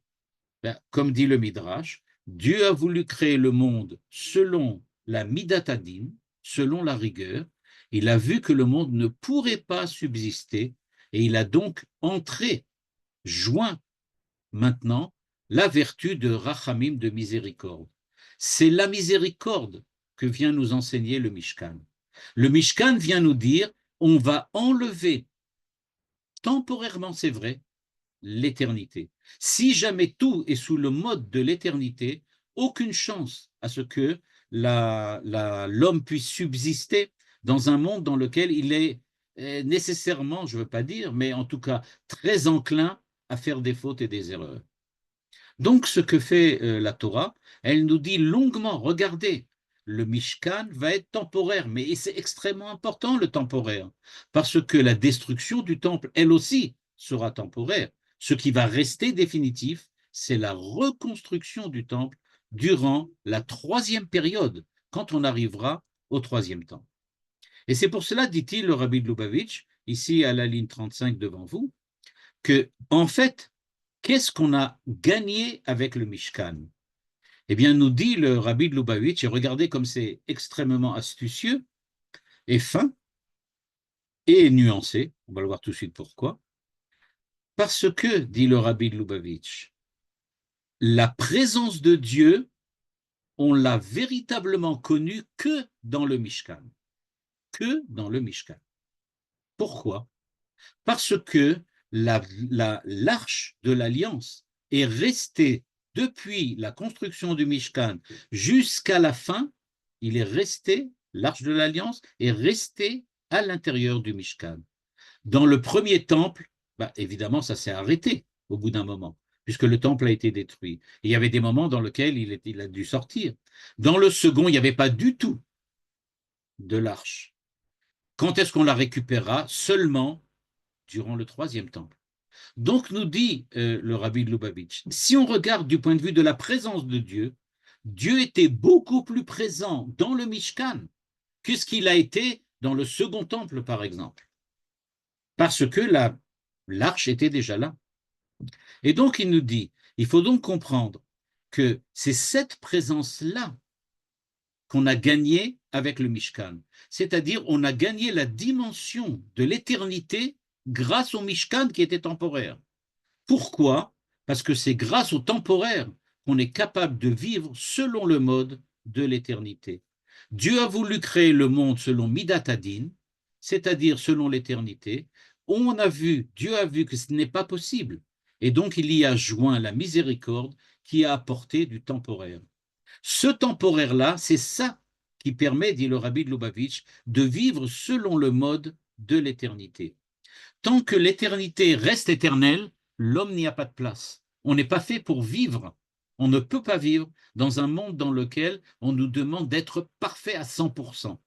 Ben, comme dit le Midrash, Dieu a voulu créer le monde selon la midatadin, selon la rigueur. Il a vu que le monde ne pourrait pas subsister et il a donc joint maintenant la vertu de Rachamim, de miséricorde. C'est la miséricorde que vient nous enseigner le Mishkan. Le Mishkan vient nous dire, on va enlever temporairement, c'est vrai, l'éternité. Si jamais tout est sous le mode de l'éternité, aucune chance à ce que l'homme puisse subsister dans un monde dans lequel il est nécessairement, je ne veux pas dire, mais en tout cas très enclin à faire des fautes et des erreurs. Donc, ce que fait la Torah, elle nous dit longuement, regardez, le Mishkan va être temporaire, mais c'est extrêmement important le temporaire, parce que la destruction du temple, elle aussi, sera temporaire. Ce qui va rester définitif, c'est la reconstruction du temple durant la troisième période, quand on arrivera au troisième temple. Et c'est pour cela, dit-il le Rabbi de Lubavitch, ici à la ligne 35 devant vous, que, en fait, qu'est-ce qu'on a gagné avec le Mishkan? Eh bien, nous dit le Rabbi de Lubavitch, et regardez comme c'est extrêmement astucieux et fin et nuancé, on va le voir tout de suite pourquoi. Parce que, dit le Rabbi de Lubavitch, la présence de Dieu, on l'a véritablement connue que dans le Mishkan. Que dans le Mishkan. Pourquoi? Parce que l'arche de l'Alliance est restée depuis la construction du Mishkan jusqu'à la fin, il est resté, l'arche de l'Alliance est restée à l'intérieur du Mishkan. Dans le premier temple, évidemment, ça s'est arrêté au bout d'un moment, puisque le temple a été détruit. Et il y avait des moments dans lesquels il a dû sortir. Dans le second, il n'y avait pas du tout de l'arche. Quand est-ce qu'on la récupérera? Seulement durant le troisième temple. Donc, nous dit le Rabbi de Lubavitch, si on regarde du point de vue de la présence de Dieu, Dieu était beaucoup plus présent dans le Mishkan que ce qu'il a été dans le second temple, par exemple, parce que l'arche était déjà là. Et donc, il nous dit, il faut donc comprendre que c'est cette présence-là qu'on a gagnée avec le Mishkan. C'est-à-dire, on a gagné la dimension de l'éternité grâce au Mishkan qui était temporaire. Pourquoi? Parce que c'est grâce au temporaire qu'on est capable de vivre selon le mode de l'éternité. Dieu a voulu créer le monde selon Midat Hadin, c'est-à-dire selon l'éternité. Dieu a vu que ce n'est pas possible. Et donc il y a joint la miséricorde qui a apporté du temporaire. Ce temporaire-là, c'est ça qui permet, dit le Rabbi de Lubavitch, de vivre selon le mode de l'éternité. Tant que l'éternité reste éternelle, l'homme n'y a pas de place. On n'est pas fait pour vivre. On ne peut pas vivre dans un monde dans lequel on nous demande d'être parfait à 100%.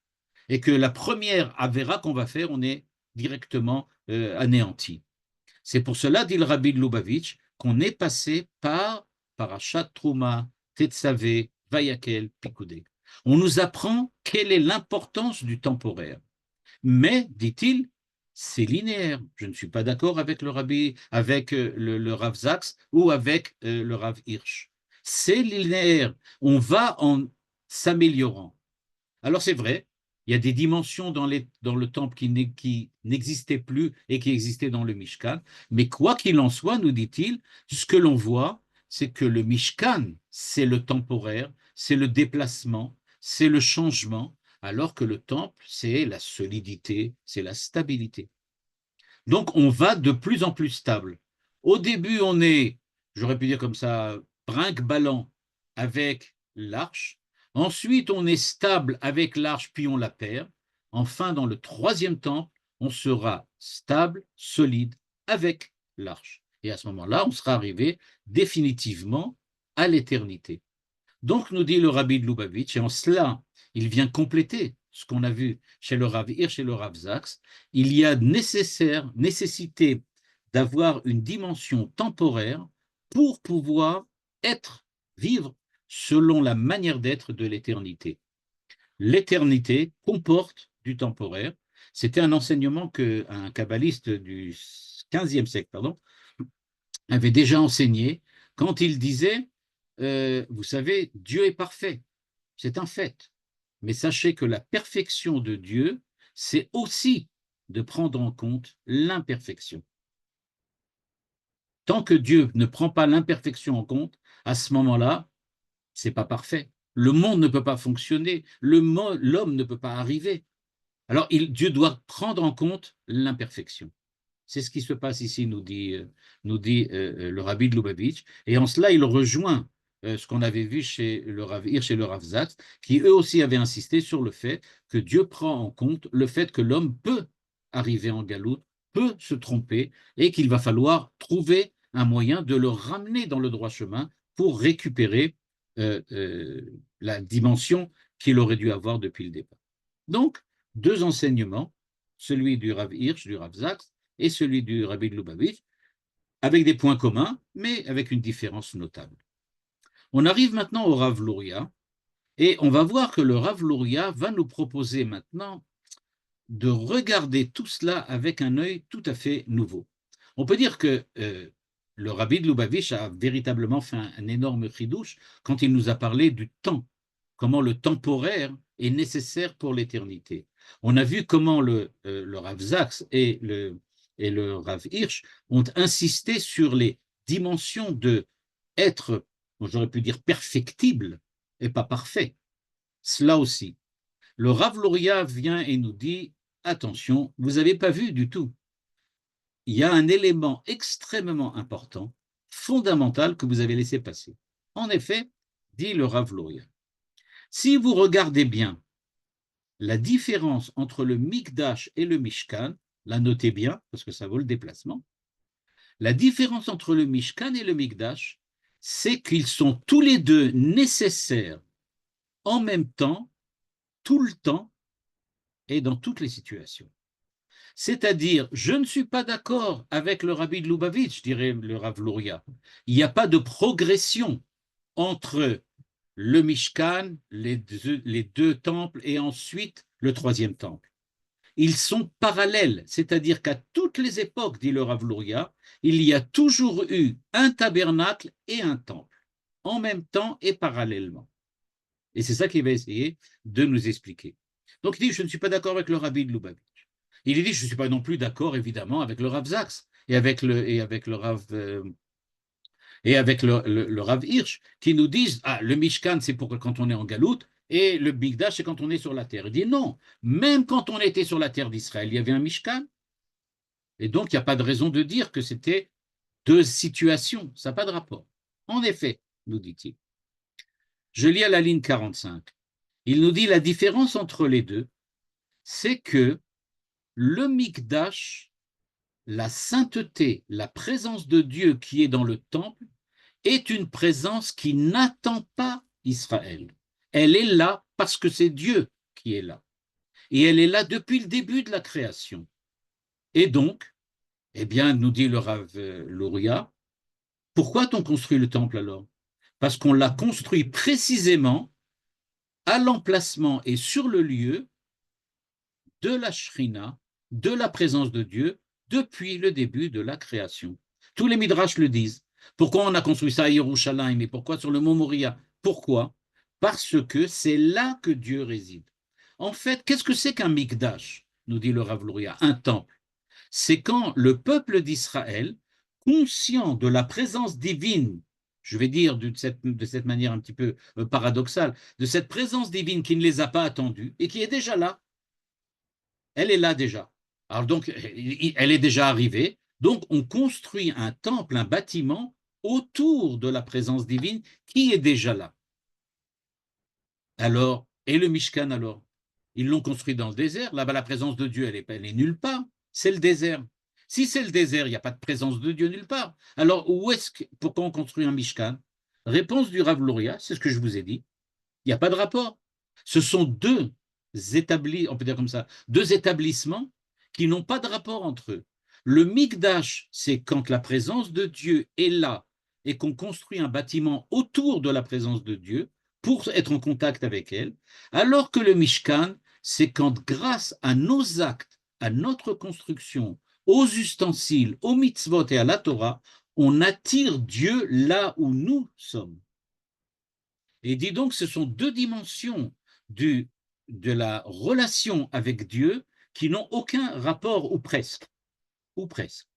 Et que la première avéra qu'on va faire, on est directement anéanti. C'est pour cela, dit le Rabbi de Lubavitch, qu'on est passé par Parashat Trouma, Tetzavé, Vayakel, Pikoudé. On nous apprend quelle est l'importance du temporaire. Mais, dit-il, c'est linéaire. Je ne suis pas d'accord avec le Rabbi, avec le Rav Zaks ou avec le Rav Hirsch. C'est linéaire. On va en s'améliorant. Alors c'est vrai, il y a des dimensions dans le temple qui n'existaient plus et qui existaient dans le Mishkan. Mais quoi qu'il en soit, nous dit-il, ce que l'on voit, c'est que le Mishkan, c'est le temporaire, c'est le déplacement, c'est le changement, alors que le temple, c'est la solidité, c'est la stabilité. Donc, on va de plus en plus stable. Au début, on est, j'aurais pu dire comme ça, brinque-ballant avec l'arche. Ensuite, on est stable avec l'arche, puis on la perd. Enfin, dans le troisième temple, on sera stable, solide avec l'arche. Et à ce moment-là, on sera arrivé définitivement à l'éternité. Donc, nous dit le Rabbi de Lubavitch, et en cela, il vient compléter ce qu'on a vu chez le Rav Hirsch et le Rav Zaks, il y a nécessité d'avoir une dimension temporaire pour pouvoir vivre selon la manière d'être de l'éternité. L'éternité comporte du temporaire. C'était un enseignement qu'un kabbaliste du 15e siècle avait déjà enseigné quand il disait vous savez, Dieu est parfait, c'est un fait. Mais sachez que la perfection de Dieu, c'est aussi de prendre en compte l'imperfection. Tant que Dieu ne prend pas l'imperfection en compte, à ce moment-là, c'est pas parfait. Le monde ne peut pas fonctionner, l'homme ne peut pas arriver. Alors, Dieu doit prendre en compte l'imperfection. C'est ce qui se passe ici, le Rabbi de Lubavitch. Et en cela, il rejoint ce qu'on avait vu chez le Rav Hirsch et le Rav Zaks, qui eux aussi avaient insisté sur le fait que Dieu prend en compte le fait que l'homme peut arriver en galoute, peut se tromper, et qu'il va falloir trouver un moyen de le ramener dans le droit chemin pour récupérer la dimension qu'il aurait dû avoir depuis le départ. Donc, deux enseignements, celui du Rav Hirsch, du Rav Zaks, et celui du Rabbi de Lubavitch, avec des points communs, mais avec une différence notable. On arrive maintenant au Rav Luria, et on va voir que le Rav Luria va nous proposer maintenant de regarder tout cela avec un œil tout à fait nouveau. On peut dire que le Rabbi de Lubavitch a véritablement fait un énorme chidouche quand il nous a parlé du temps, comment le temporaire est nécessaire pour l'éternité. On a vu comment le Rav Zaks et le Rav Hirsch ont insisté sur les dimensions de être, j'aurais pu dire perfectible et pas parfait. Cela aussi. Le Rav Luria vient et nous dit, attention, vous n'avez pas vu du tout. Il y a un élément extrêmement important, fondamental, que vous avez laissé passer. En effet, dit le Rav Luria, si vous regardez bien la différence entre le Mikdash et le Mishkan, la notez bien, parce que ça vaut le déplacement, la différence entre le Mishkan et le Mikdash, c'est qu'ils sont tous les deux nécessaires en même temps, tout le temps et dans toutes les situations. C'est-à-dire, je ne suis pas d'accord avec le Rabbi de Lubavitch, dirait le Rav Luria. Il n'y a pas de progression entre le Mishkan, les deux temples et ensuite le troisième temple. Ils sont parallèles, c'est-à-dire qu'à toutes les époques, dit le Rav Luria, il y a toujours eu un tabernacle et un temple, en même temps et parallèlement. Et c'est ça qu'il va essayer de nous expliquer. Donc il dit, je ne suis pas d'accord avec le Rabbi de Lubavitch. Il dit, je ne suis pas non plus d'accord, évidemment, avec le Rav Zaks et avec le Rav le Rav Hirsch, qui nous disent, ah, le Mishkan, c'est pour quand on est en galoute, et le Mikdash, c'est quand on est sur la terre. Il dit non, même quand on était sur la terre d'Israël, il y avait un Mishkan. Et donc, il n'y a pas de raison de dire que c'était deux situations. Ça n'a pas de rapport. En effet, nous dit-il. Je lis à la ligne 45. Il nous dit la différence entre les deux, c'est que le Mikdash, la sainteté, la présence de Dieu qui est dans le temple, est une présence qui n'attend pas Israël. Elle est là parce que c'est Dieu qui est là. Et elle est là depuis le début de la création. Et donc, eh bien, nous dit le Rav Luria, pourquoi a-t-on construit le temple alors? Parce qu'on l'a construit précisément à l'emplacement et sur le lieu de la Shrina, de la présence de Dieu, depuis le début de la création. Tous les Midrash le disent. Pourquoi on a construit ça à Yerushalayim et pourquoi sur le mont Moria? Pourquoi? Parce que c'est là que Dieu réside. En fait, qu'est-ce que c'est qu'un Mikdash? Nous dit le Rav Luria, un temple. C'est quand le peuple d'Israël, conscient de la présence divine, je vais dire de cette manière un petit peu paradoxale, de cette présence divine qui ne les a pas attendus et qui est déjà là, elle est là déjà. Alors donc, elle est déjà arrivée. Donc, on construit un temple, un bâtiment autour de la présence divine qui est déjà là. Alors, et le Mishkan alors? Ils l'ont construit dans le désert. Là-bas, la présence de Dieu, elle est nulle part. C'est le désert. Si c'est le désert, il n'y a pas de présence de Dieu nulle part. Alors, pourquoi on construit un Mishkan? Réponse du Rav Luria, c'est ce que je vous ai dit. Il n'y a pas de rapport. Ce sont on peut dire comme ça, deux établissements qui n'ont pas de rapport entre eux. Le Mikdash, c'est quand la présence de Dieu est là et qu'on construit un bâtiment autour de la présence de Dieu pour être en contact avec elle, alors que le Mishkan, c'est quand grâce à nos actes, à notre construction, aux ustensiles, aux mitzvot et à la Torah, on attire Dieu là où nous sommes. Et dit donc, ce sont deux dimensions de la relation avec Dieu qui n'ont aucun rapport, ou presque. Ou presque.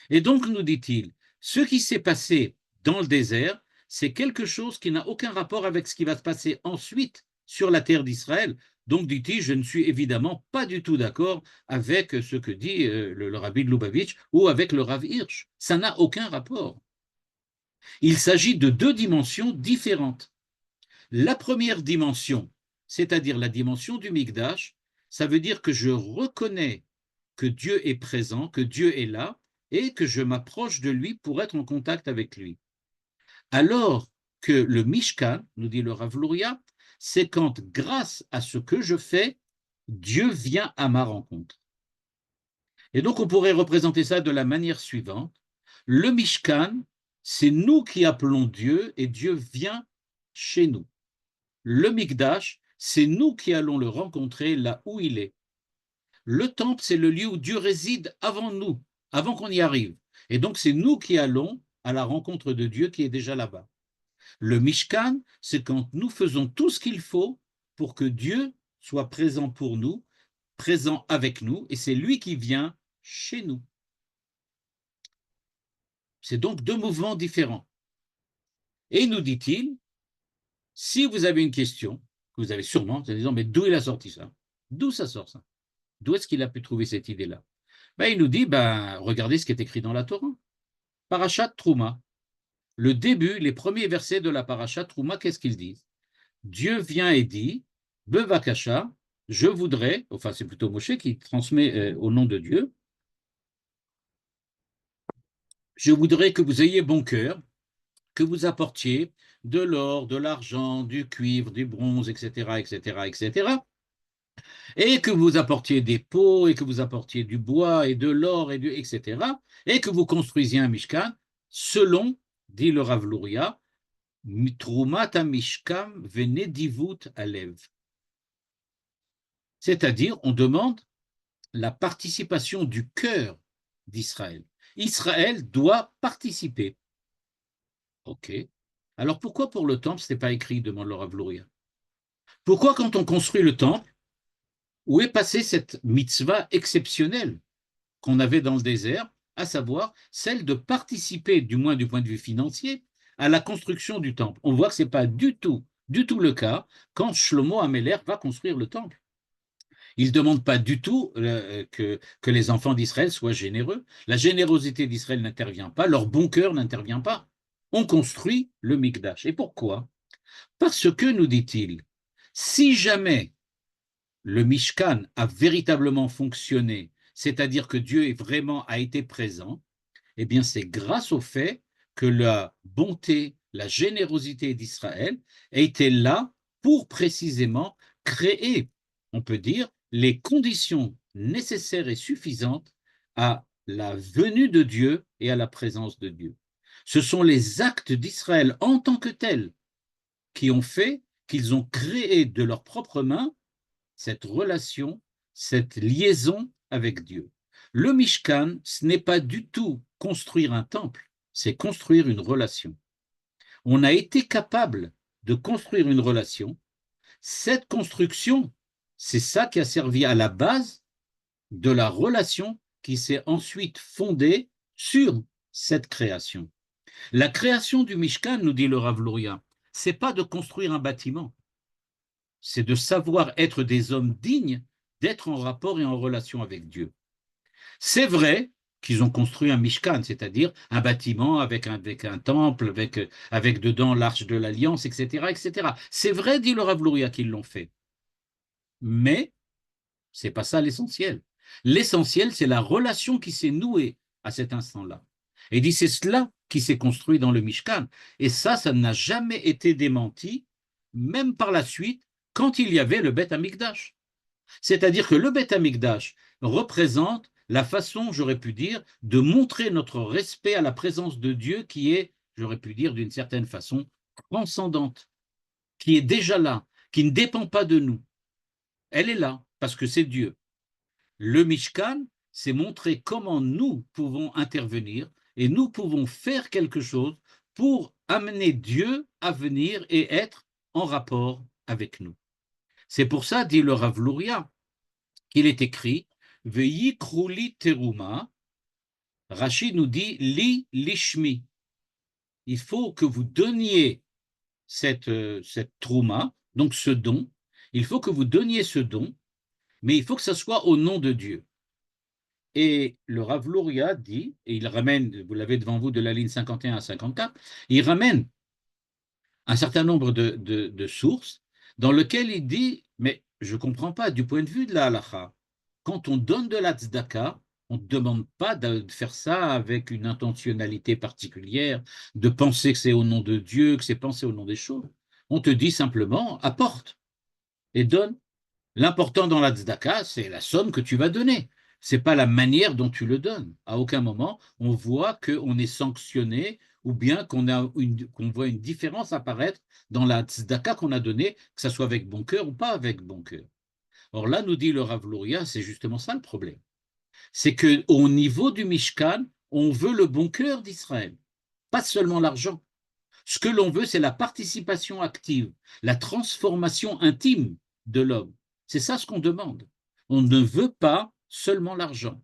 Et donc, nous dit-il, Ce qui s'est passé dans le désert, c'est quelque chose qui n'a aucun rapport avec ce qui va se passer ensuite sur la terre d'Israël. Donc, dit-il, je ne suis évidemment pas du tout d'accord avec ce que dit le rabbi de Lubavitch ou avec le Rav Hirsch. Ça n'a aucun rapport. Il s'agit de deux dimensions différentes. La première dimension, c'est-à-dire la dimension du Mikdash, ça veut dire que je reconnais que Dieu est présent, que Dieu est là, et que je m'approche de lui pour être en contact avec lui. Alors que le Mishkan, nous dit le Rav Luria, c'est quand, grâce à ce que je fais, Dieu vient à ma rencontre. Et donc, on pourrait représenter ça de la manière suivante. Le Mishkan, c'est nous qui appelons Dieu et Dieu vient chez nous. Le Mikdash, c'est nous qui allons le rencontrer là où il est. Le temple, c'est le lieu où Dieu réside avant nous, avant qu'on y arrive. Et donc, c'est nous qui allons à la rencontre de Dieu qui est déjà là-bas. Le Mishkan, c'est quand nous faisons tout ce qu'il faut pour que Dieu soit présent pour nous, présent avec nous, et c'est lui qui vient chez nous. C'est donc deux mouvements différents. Et nous dit-il, si vous avez une question, vous avez sûrement, vous allez dire, mais d'où il a sorti ça? D'où ça sort ça? D'où est-ce qu'il a pu trouver cette idée-là? Ben, il nous dit, regardez ce qui est écrit dans la Torah. Parashat Trouma. Le début, les premiers versets de la Parashat Trouma, qu'est-ce qu'ils disent? Dieu vient et dit, Bevakasha, je voudrais, enfin c'est plutôt Moshe qui transmet au nom de Dieu, je voudrais que vous ayez bon cœur, que vous apportiez de l'or, de l'argent, du cuivre, du bronze, etc., etc., etc., et que vous apportiez des pots, et que vous apportiez du bois, et de l'or, etc., et que vous construisiez un Mishkan, selon, dit le Rav Luria, Trumat Mishkan venedivut alev. C'est-à-dire, on demande la participation du cœur d'Israël. Israël doit participer. OK. Alors pourquoi pour le temple, ce n'est pas écrit, demande le Rav Luria. Pourquoi quand on construit le temple, où est passée cette mitzvah exceptionnelle qu'on avait dans le désert, à savoir celle de participer, du moins du point de vue financier, à la construction du temple? On voit que ce n'est pas du tout le cas quand Shlomo Améler va construire le temple. Il ne demande pas du tout que les enfants d'Israël soient généreux. La générosité d'Israël n'intervient pas, leur bon cœur n'intervient pas. On construit le Mikdash. Et pourquoi? Parce que, nous dit-il, si jamais le Mishkan a véritablement fonctionné, c'est-à-dire que Dieu a été présent, eh bien c'est grâce au fait que la bonté, la générosité d'Israël était là pour précisément créer, on peut dire, les conditions nécessaires et suffisantes à la venue de Dieu et à la présence de Dieu. Ce sont les actes d'Israël en tant que tels qui ont fait qu'ils ont créé de leurs propres mains cette relation, cette liaison avec Dieu. Le Mishkan, ce n'est pas du tout construire un temple, c'est construire une relation. On a été capable de construire une relation. Cette construction, c'est ça qui a servi à la base de la relation qui s'est ensuite fondée sur cette création. La création du Mishkan, nous dit le Rav Luria, c'est pas de construire un bâtiment, c'est de savoir être des hommes dignes d'être en rapport et en relation avec Dieu. C'est vrai qu'ils ont construit un Mishkan, c'est-à-dire un bâtiment avec un temple, avec dedans l'arche de l'Alliance, etc., etc. C'est vrai, dit le Rav Luria, qu'ils l'ont fait. Mais ce n'est pas ça l'essentiel. L'essentiel, c'est la relation qui s'est nouée à cet instant-là. Et dit, c'est cela qui s'est construit dans le Mishkan. Et ça n'a jamais été démenti, même par la suite, quand il y avait le Beth Amikdash. C'est-à-dire que le Beth Amikdash représente la façon, j'aurais pu dire, de montrer notre respect à la présence de Dieu qui est, j'aurais pu dire d'une certaine façon, transcendante, qui est déjà là, qui ne dépend pas de nous. Elle est là, parce que c'est Dieu. Le Mishkan, c'est montrer comment nous pouvons intervenir et nous pouvons faire quelque chose pour amener Dieu à venir et être en rapport avec nous. C'est pour ça, dit le Rav Luria, qu'il est écrit Veyikruli teruma. Rashi nous dit li lishmi. Il faut que vous donniez cette trouma, donc ce don. Il faut que vous donniez ce don, mais il faut que ça soit au nom de Dieu. Et le Rav Luria dit, et il ramène, vous l'avez devant vous de la ligne 51 à 54, il ramène un certain nombre de sources dans lesquelles il dit, mais je ne comprends pas, du point de vue de la halakha, quand on donne de la tzedaka, on ne demande pas de faire ça avec une intentionnalité particulière, de penser que c'est au nom de Dieu, que c'est pensé au nom des choses. On te dit simplement, apporte et donne. L'important dans la tzedaka, c'est la somme que tu vas donner. Ce n'est pas la manière dont tu le donnes. À aucun moment, on voit qu'on est sanctionné ou bien qu'on voit une différence apparaître dans la tzedaka qu'on a donnée, que ce soit avec bon cœur ou pas avec bon cœur. Or là, nous dit le Rav Luria, c'est justement ça le problème. C'est qu'au niveau du Mishkan, on veut le bon cœur d'Israël, pas seulement l'argent. Ce que l'on veut, c'est la participation active, la transformation intime de l'homme. C'est ça ce qu'on demande. On ne veut pas seulement l'argent.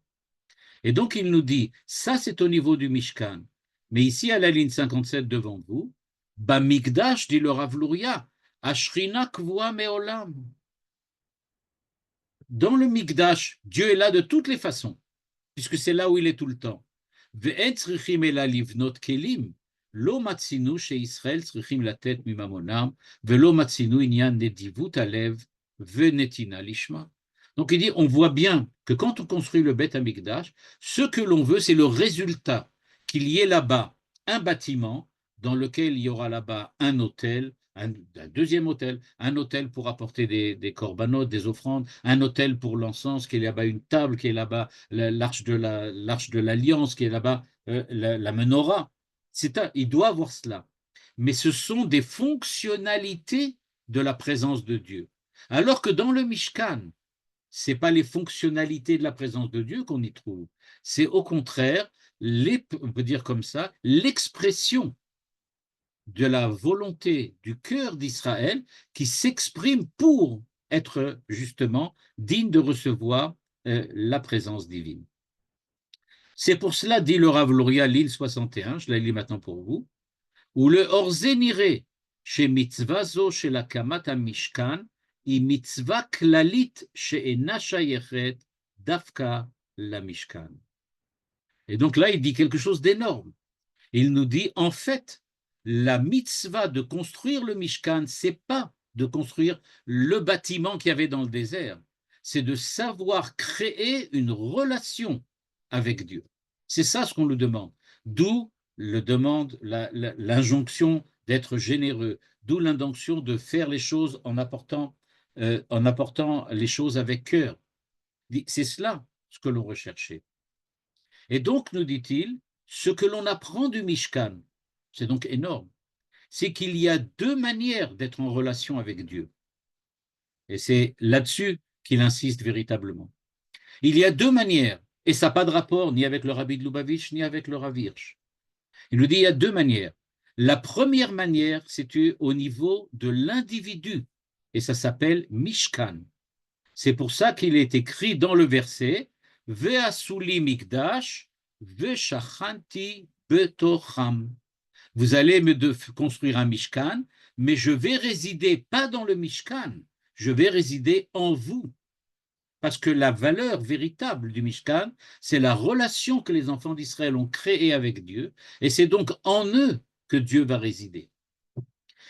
Et donc, il nous dit, ça c'est au niveau du Mishkan. Mais ici, à la ligne 57 devant vous, Bamikdash, dit le Rav Luria, Ashrina kvoa meolam. Dans le Mikdash, Dieu est là de toutes les façons, puisque c'est là où il est tout le temps. Ve'en tzrichim ela livnot kelim. Lo matzinu chez Israël tzrichim la tête mimamonam, velo matzinu inyan nedivut alev venetina lishma. Donc il dit, on voit bien que quand on construit le Beth Amikdash, ce que l'on veut, c'est le résultat, qu'il y ait là-bas un bâtiment dans lequel il y aura là-bas un autel, un deuxième autel, un autel pour apporter des corbanotes, des offrandes, un autel pour l'encens, qui est là-bas une table, qui est là-bas l'arche de l'alliance, qui est là-bas la menorah. Il doit avoir cela. Mais ce sont des fonctionnalités de la présence de Dieu. Alors que dans le Mishkan, ce n'est pas les fonctionnalités de la présence de Dieu qu'on y trouve. C'est au contraire, on peut dire comme ça, l'expression de la volonté du cœur d'Israël qui s'exprime pour être justement digne de recevoir la présence divine. C'est pour cela, dit le Rav Luria, l'île 61, je la lis maintenant pour vous, où le Orzeniré, chez mitzvazo, chez la Kamat Mishkan, i mitzvah klalit she'ena shayechet dafka la Mishkan. Et donc là, il dit quelque chose d'énorme. Il nous dit, en fait, la mitzvah de construire le Mishkan, c'est pas de construire le bâtiment qu'il y avait dans le désert, c'est de savoir créer une relation avec Dieu. C'est ça ce qu'on nous demande. D'où l'injonction d'être généreux, d'où l'injonction de faire les choses en apportant les choses avec cœur. C'est cela ce que l'on recherchait. Et donc, nous dit-il, ce que l'on apprend du Mishkan, c'est donc énorme, c'est qu'il y a deux manières d'être en relation avec Dieu. Et c'est là-dessus qu'il insiste véritablement. Il y a deux manières, et ça n'a pas de rapport ni avec le Rabbi de Lubavitch, ni avec le Rav Hirsch. Il nous dit qu'il y a deux manières. La première manière, c'est au niveau de l'individu, et ça s'appelle Mishkan. C'est pour ça qu'il est écrit dans le verset « Ve'asuli mikdash ve'shachanti betocham » vous allez me construire un Mishkan, mais je vais résider pas dans le Mishkan, je vais résider en vous. Parce que la valeur véritable du Mishkan, c'est la relation que les enfants d'Israël ont créée avec Dieu, et c'est donc en eux que Dieu va résider.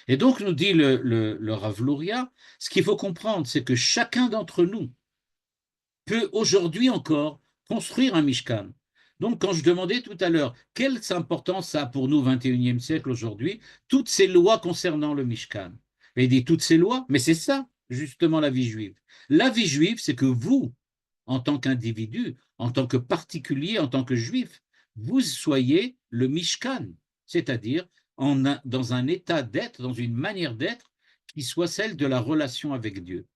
Et donc, nous dit le Rav Luria, ce qu'il faut comprendre, c'est que chacun d'entre nous peut aujourd'hui encore construire un Mishkan. Donc, quand je demandais tout à l'heure, quelle importance ça a pour nous, 21e siècle aujourd'hui, toutes ces lois concernant le Mishkan. Et il dit toutes ces lois, mais c'est ça, justement, la vie juive. La vie juive, c'est que vous, en tant qu'individu, en tant que particulier, en tant que juif, vous soyez le Mishkan, c'est-à-dire dans un état d'être, dans une manière d'être qui soit celle de la relation avec Dieu.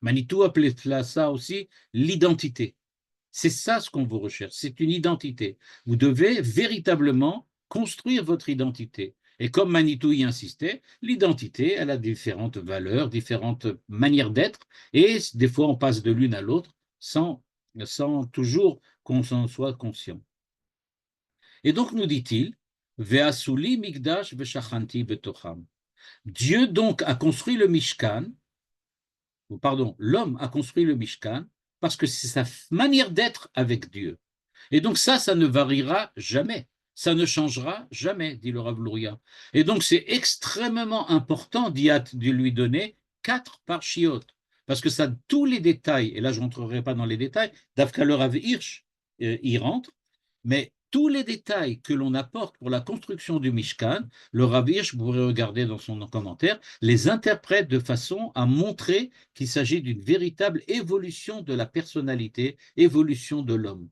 Manitou appelait ça aussi l'identité. C'est ça ce qu'on vous recherche, c'est une identité. Vous devez véritablement construire votre identité. Et comme Manitou y insistait, l'identité, elle a différentes valeurs, différentes manières d'être, et des fois on passe de l'une à l'autre sans toujours qu'on en soit conscient. Et donc nous dit-il, Ve'asuli migdash ve'shachanti betocham. Dieu donc a construit le Mishkan, ou pardon, l'homme a construit le Mishkan parce que c'est sa manière d'être avec Dieu. Et donc ça ne variera jamais. Ça ne changera jamais, dit le Rav Luria. Et donc c'est extrêmement important de lui donner 4 parchiotes. Parce que ça, tous les détails, et là je rentrerai pas dans les détails, Dafka le Rav Hirsch y rentre, mais tous les détails que l'on apporte pour la construction du Mishkan, le Rav Hirsch, vous pourrez regarder dans son commentaire, les interprète de façon à montrer qu'il s'agit d'une véritable évolution de la personnalité, évolution de l'homme.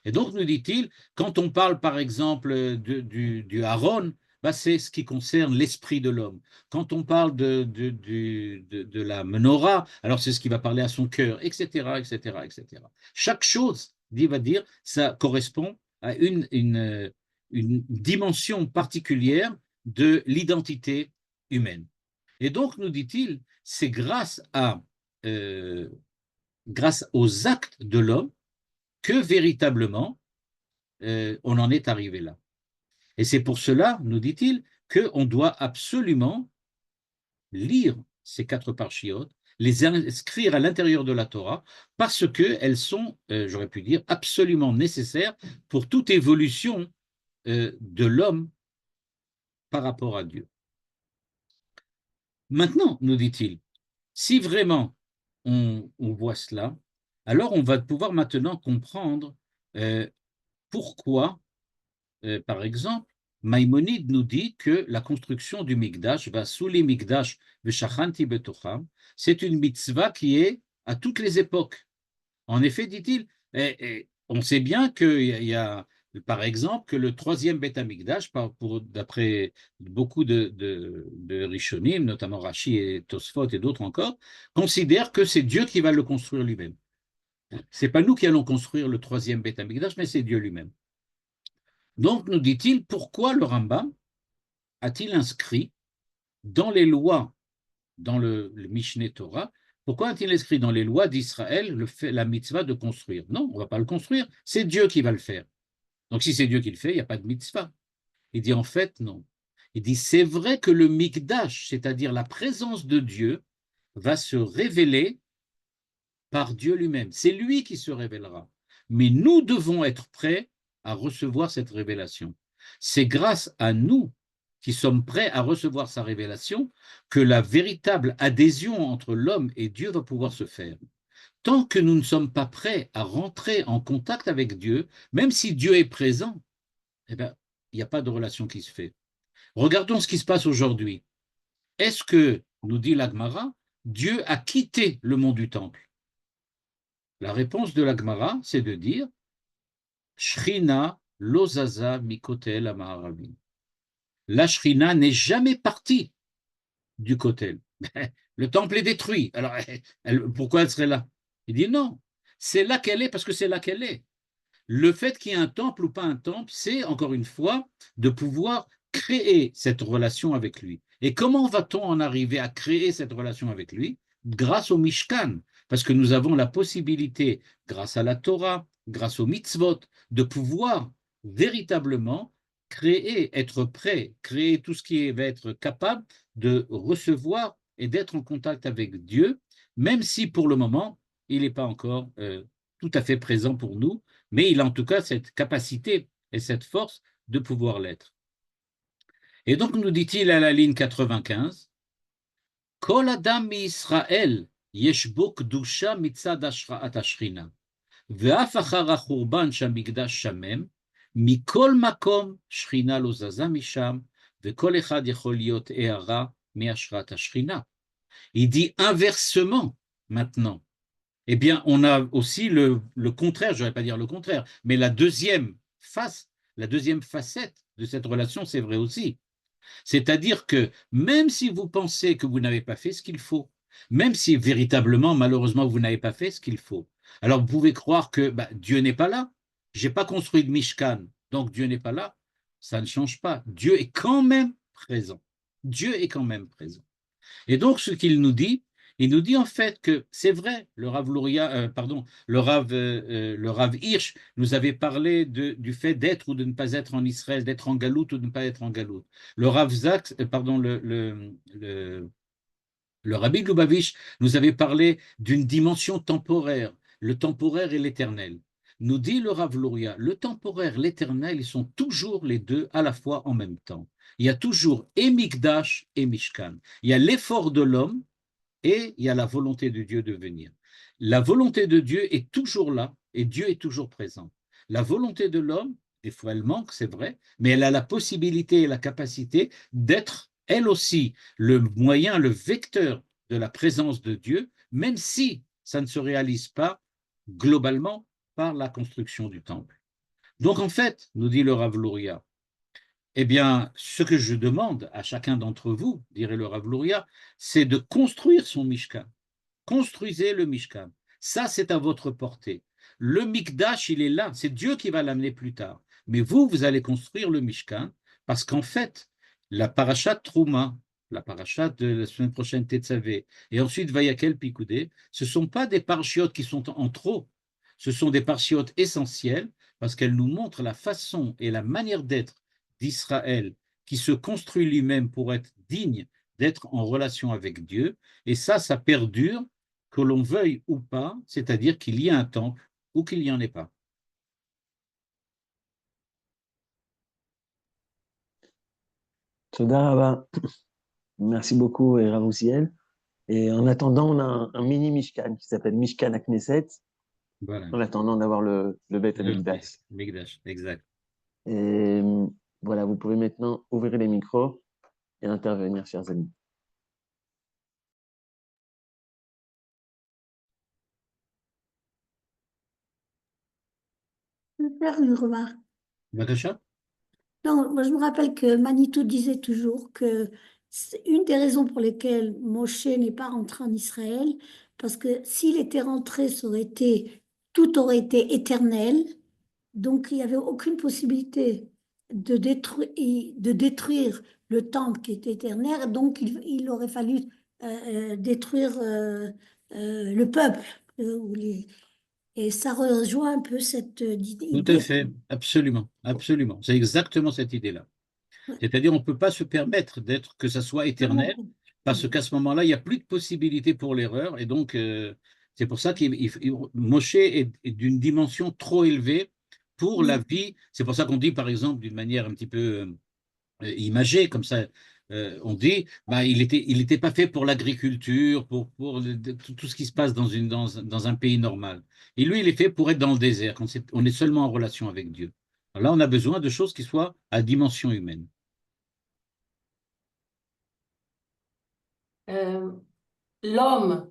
Et donc, nous dit-il, quand on parle par exemple du Aaron, bah, c'est ce qui concerne l'esprit de l'homme. Quand on parle de la menorah, alors c'est ce qui va parler à son cœur, etc., etc., etc. Chaque chose, va dire, ça correspond à une dimension particulière de l'identité humaine. Et donc, nous dit-il, c'est grâce aux actes de l'homme que véritablement on en est arrivé là. Et c'est pour cela, nous dit-il, qu'on doit absolument lire ces 4 parchiotes, les inscrire à l'intérieur de la Torah, parce qu'elles sont, j'aurais pu dire, absolument nécessaires pour toute évolution de l'homme par rapport à Dieu. Maintenant, nous dit-il, si vraiment on voit cela, alors on va pouvoir maintenant comprendre pourquoi, par exemple, Maïmonide nous dit que la construction du Mikdash, Vasuli Mikdash Veshachanti Betocham, c'est une mitzvah qui est à toutes les époques. En effet, dit-il, on sait bien qu'il y a, par exemple, que le 3e Beth Amikdash, d'après beaucoup de Rishonim, notamment Rashi et Tosfot et d'autres encore, considèrent que c'est Dieu qui va le construire lui-même. Ce n'est pas nous qui allons construire le 3e Beth Amikdash, mais c'est Dieu lui-même. Donc, nous dit-il, pourquoi le Rambam a-t-il inscrit dans les lois, dans le Mishneh Torah, pourquoi a-t-il inscrit dans les lois d'Israël la mitzvah de construire? Non, on ne va pas le construire, c'est Dieu qui va le faire. Donc, si c'est Dieu qui le fait, il n'y a pas de mitzvah. Il dit en fait, non. Il dit, c'est vrai que le Mikdash, c'est-à-dire la présence de Dieu, va se révéler par Dieu lui-même. C'est lui qui se révélera. Mais nous devons être prêts à recevoir cette révélation. C'est grâce à nous qui sommes prêts à recevoir sa révélation que la véritable adhésion entre l'homme et Dieu va pouvoir se faire. Tant que nous ne sommes pas prêts à rentrer en contact avec Dieu, même si Dieu est présent, eh bien, il n'y a pas de relation qui se fait. Regardons ce qui se passe aujourd'hui. Est-ce que, nous dit l'Agmara, Dieu a quitté le mont du Temple? La réponse de l'Agmara, c'est de dire Shrina lozaza mikotel amaharavi. La Shrina n'est jamais partie du kotel. Le temple est détruit. Alors, pourquoi elle serait là? Il dit non, c'est là qu'elle est parce que c'est là qu'elle est. Le fait qu'il y ait un temple ou pas un temple, c'est encore une fois de pouvoir créer cette relation avec lui. Et comment va-t-on en arriver à créer cette relation avec lui? Grâce au Mishkan, parce que nous avons la possibilité, grâce à la Torah, grâce au mitzvot, de pouvoir véritablement créer, être prêt, créer tout ce qui va être capable de recevoir et d'être en contact avec Dieu, même si pour le moment, il n'est pas encore tout à fait présent pour nous, mais il a en tout cas cette capacité et cette force de pouvoir l'être. Et donc nous dit-il à la ligne 95, Kol adam mi-Israël yesh bo kedusha mitzad hashraat השכינה, ואף אחר החורבן שהמקדש שמם, מכל מקום שכינה לא זזה משם, וכל אחד יכול להיות הערה מהשראת השכינה. Il dit inversement maintenant. Eh bien, on a aussi le contraire, je ne vais pas dire le contraire, mais la deuxième face, la deuxième facette de cette relation, c'est vrai aussi. C'est-à-dire que même si vous pensez que vous n'avez pas fait ce qu'il faut, même si véritablement, malheureusement, vous n'avez pas fait ce qu'il faut, alors vous pouvez croire que Dieu n'est pas là. Je n'ai pas construit de Mishkan, donc Dieu n'est pas là. Ça ne change pas. Dieu est quand même présent. Dieu est quand même présent. Et donc, ce qu'il nous dit, Il nous dit en fait que c'est vrai, le Rav Luria, pardon, le Rav Hirsch nous avait parlé du fait d'être ou de ne pas être en Israël, d'être en galoute ou de ne pas être en galoute. Le Rav Zaks, pardon, le Rabbi de Lubavitch nous avait parlé d'une dimension temporaire, le temporaire et l'éternel. Nous dit le Rav Luria, le temporaire, l'éternel, ils sont toujours les deux à la fois en même temps. Il y a toujours et Mikdash et Mishkan. Il y a l'effort de l'homme et il y a la volonté de Dieu de venir. La volonté de Dieu est toujours là et Dieu est toujours présent. La volonté de l'homme, des fois elle manque, c'est vrai, mais elle a la possibilité et la capacité d'être elle aussi le moyen, le vecteur de la présence de Dieu, même si ça ne se réalise pas globalement par la construction du temple. Donc en fait, nous dit le Rav Luria, eh bien, ce que je demande à chacun d'entre vous, dirait le Rav Luria, c'est de construire son Mishkan. Construisez le Mishkan. Ça, c'est à votre portée. Le Mikdash, il est là. C'est Dieu qui va l'amener plus tard. Mais vous, vous allez construire le Mishkan parce qu'en fait, la parashat Trouma, la parashat de la semaine prochaine Tetzavé, et ensuite Vayakel Pikoudé, ce ne sont pas des parachiotes qui sont en trop. Ce sont des parachiotes essentiels parce qu'elles nous montrent la façon et la manière d'être d'Israël qui se construit lui-même pour être digne d'être en relation avec Dieu. Et ça perdure que l'on veuille ou pas, c'est-à-dire qu'il y ait un temple ou qu'il n'y en ait pas. Toda Rabba. Merci beaucoup, Ravousiel. Et en attendant, on a un mini Mishkan qui s'appelle Mishkan à Knesset, Voilà, en attendant d'avoir le Beth le Amikdash. Mikdash, exact. Et voilà, vous pouvez maintenant ouvrir les micros et intervenir, chers amis. Je vais faire une remarque. Bakacha? Non, moi je me rappelle que Manitou disait toujours que c'est une des raisons pour lesquelles Moshe n'est pas rentré en Israël, parce que s'il était rentré, tout aurait été éternel, donc il n'y avait aucune possibilité de détruire le temple qui était éternel, donc il aurait fallu détruire le peuple. Et ça rejoint un peu cette Tout à idée. fait, absolument, absolument. C'est exactement cette idée-là. Ouais, C'est-à-dire, on ne peut pas se permettre d'être que ça soit tout le éternel, monde. parce qu'à ce moment-là, il n'y a plus de possibilité pour l'erreur, et donc c'est pour ça qu'il Moshe est d'une dimension trop élevée pour la Mm. vie. C'est pour ça qu'on dit, par exemple, d'une manière un petit peu imagé, comme ça, on dit, bah, il était pas fait pour l'agriculture, pour tout ce qui se passe dans un pays normal. Et lui, il est fait pour être dans le désert, quand on est seulement en relation avec Dieu. Alors là, on a besoin de choses qui soient à dimension humaine. Euh, L'homme,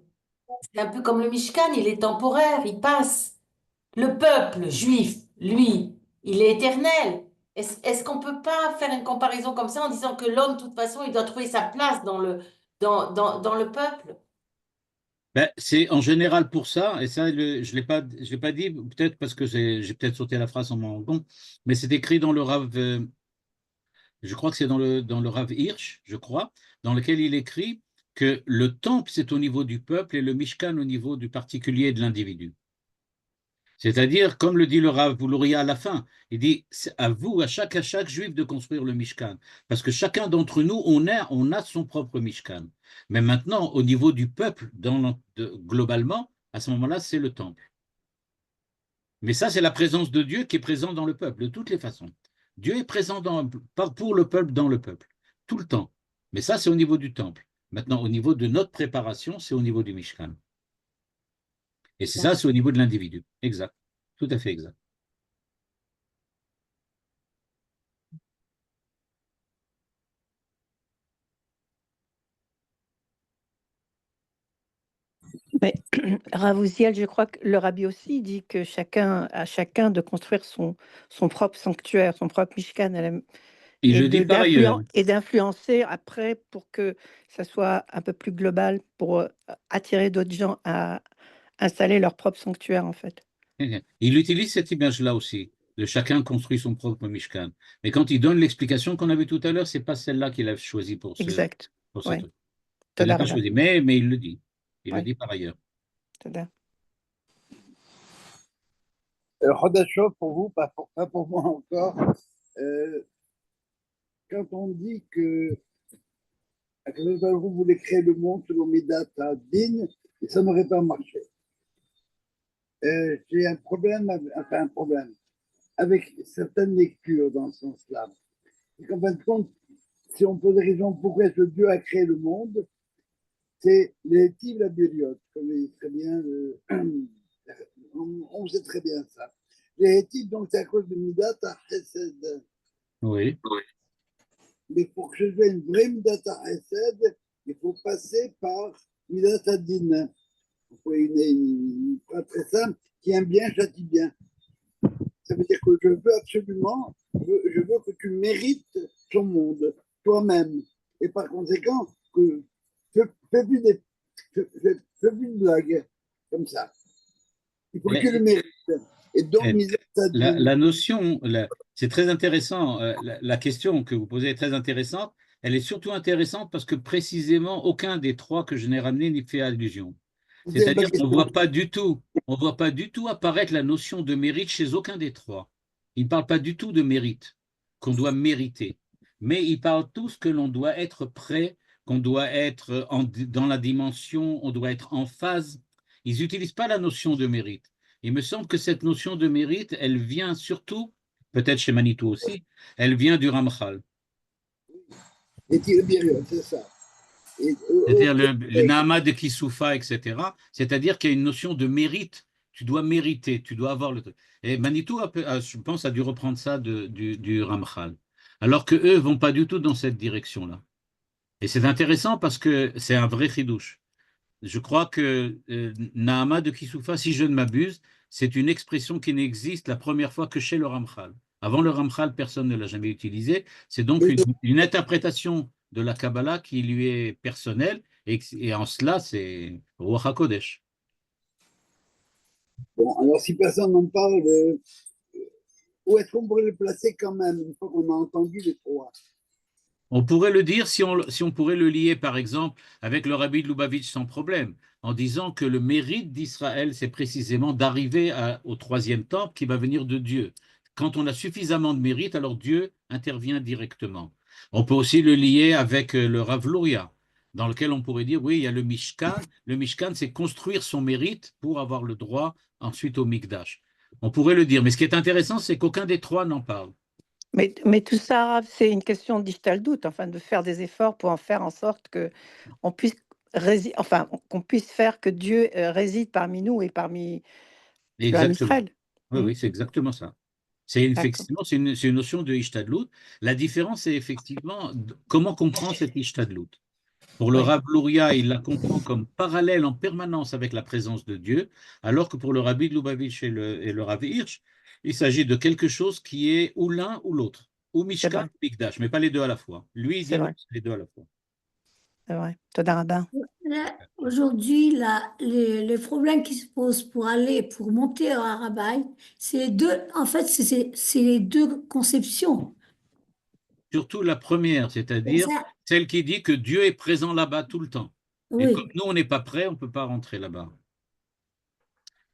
c'est un peu comme le Mishkan, il est temporaire, il passe. Le peuple juif, lui, il est éternel. Est-ce qu'on ne peut pas faire une comparaison comme ça en disant que l'homme, de toute façon, il doit trouver sa place dans le peuple? Ben, c'est en général pour ça, et ça, je l'ai pas dit, peut-être parce que j'ai peut-être sauté la phrase en manquant, mais c'est écrit dans le Rav, je crois que c'est dans le Rav Hirsch, je crois, dans lequel il écrit que le temple, c'est au niveau du peuple et le Mishkan au niveau du particulier et de l'individu. C'est-à-dire, comme le dit le Rav Luria à la fin, il dit c'est à vous, à chaque juif de construire le Mishkan. Parce que chacun d'entre nous, on a son propre Mishkan. Mais maintenant, au niveau du peuple, globalement, à ce moment-là, c'est le temple. Mais ça, c'est la présence de Dieu qui est présente dans le peuple, de toutes les façons. Dieu est présent pour le peuple, dans le peuple, tout le temps. Mais ça, c'est au niveau du temple. Maintenant, au niveau de notre préparation, c'est au niveau du Mishkan. Et c'est ça, c'est au niveau de l'individu. Exact. Tout à fait exact. Mais Ravouziel, je crois que le rabbi aussi dit que à chacun de construire son propre sanctuaire, son propre mishkan, Il le dit par ailleurs. et d'influencer après pour que ça soit un peu plus global, pour attirer d'autres gens à installer leur propre sanctuaire, en fait. Il utilise cette image-là aussi, de chacun construit son propre Mishkan. Mais quand il donne l'explication qu'on avait tout à l'heure, c'est pas celle-là qu'il a choisie Exact. pour ce Ouais. truc. Il l'a pas Todarabah. choisi, mais il le dit. Il Ouais. le dit par ailleurs. תודה. Rodachov, pour vous, pas pour moi encore. Quand on dit que vous voulez créer le monde selon Midat Din, et ça n'aurait pas marché. J'ai un problème, enfin un problème, avec certaines lectures dans ce sens-là. Et qu'en fin de compte, si on pose la question pourquoi est-ce que Dieu a créé le monde, c'est les Tiv la Bériot, comme il dit très bien, on sait très bien ça. Les Tiv, donc c'est à cause de Midat Chesed. Oui. Mais pour que je sois une vraie Midat Chesed, il faut passer par Midat Din. Une phrase très simple, qui aime bien, châtie bien. Ça veut dire que je veux absolument, je veux que tu mérites ton monde, toi-même. Et par conséquent, que fais plus de blagues comme ça. Il faut que tu le mérites. Et donc, la notion, c'est très intéressant, la question que vous posez est très intéressante. Elle est surtout intéressante parce que précisément, aucun des trois que je n'ai ramenés n'y fait allusion. C'est-à-dire qu'on ne voit pas du tout apparaître la notion de mérite chez aucun des trois. Ils ne parlent pas du tout de mérite, qu'on doit mériter. Mais ils parlent tous que l'on doit être prêt, qu'on doit être dans la dimension, on doit être en phase. Ils n'utilisent pas la notion de mérite. Il me semble que cette notion de mérite, elle vient surtout, peut-être chez Manitou aussi, elle vient du Ramchal. C'est ça. C'est-à-dire le Nahama de Kisoufa, etc. C'est-à-dire qu'il y a une notion de mérite. Tu dois mériter, tu dois avoir le truc. Et Manitou, je pense, a dû reprendre ça du Ramchal. Alors qu'eux ne vont pas du tout dans cette direction-là. Et c'est intéressant parce que c'est un vrai chidouche. Je crois que Nahama de Kisoufa, si je ne m'abuse, c'est une expression qui n'existe la première fois que chez le Ramchal. Avant le Ramchal, personne ne l'a jamais utilisé. C'est donc une interprétation de la Kabbalah qui lui est personnelle, et en cela, c'est Ruach HaKodesh. Bon, alors si personne n'en parle, où est-ce qu'on pourrait le placer quand même, une fois qu'on a entendu les trois? On pourrait le dire si on pourrait le lier, par exemple, avec le Rabbi de Lubavitch sans problème, en disant que le mérite d'Israël, c'est précisément d'arriver au troisième temple qui va venir de Dieu. Quand on a suffisamment de mérite, alors Dieu intervient directement. On peut aussi le lier avec le Rav Luria, dans lequel on pourrait dire, oui, il y a le Mishkan. Le Mishkan, c'est construire son mérite pour avoir le droit ensuite au Mikdash. On pourrait le dire, mais ce qui est intéressant, c'est qu'aucun des trois n'en parle. Mais tout ça, c'est une question d'ishtaldout, enfin, de faire des efforts pour en faire en sorte qu'on puisse, qu'on puisse faire que Dieu réside parmi nous et parmi Israël. Oui, c'est exactement ça. C'est effectivement, c'est une notion de ishtadlout. La différence, c'est effectivement comment comprendre cette ishtadlout. Pour le Rav Luria, il la comprend comme parallèle en permanence avec la présence de Dieu, alors que pour le Rabbi de Lubavitch et le Rav Hirsch, il s'agit de quelque chose qui est ou l'un ou l'autre, ou Mishkan ou Mikdash, mais pas les deux à la fois. Lui, il dit les deux à la fois. C'est vrai. Toda Rabba. Aujourd'hui, les problèmes qui se posent pour monter au Harabaï, c'est les deux conceptions. Surtout la première, c'est-à-dire celle qui dit que Dieu est présent là-bas tout le temps. Oui. Et comme nous, on n'est pas prêts, on ne peut pas rentrer là-bas.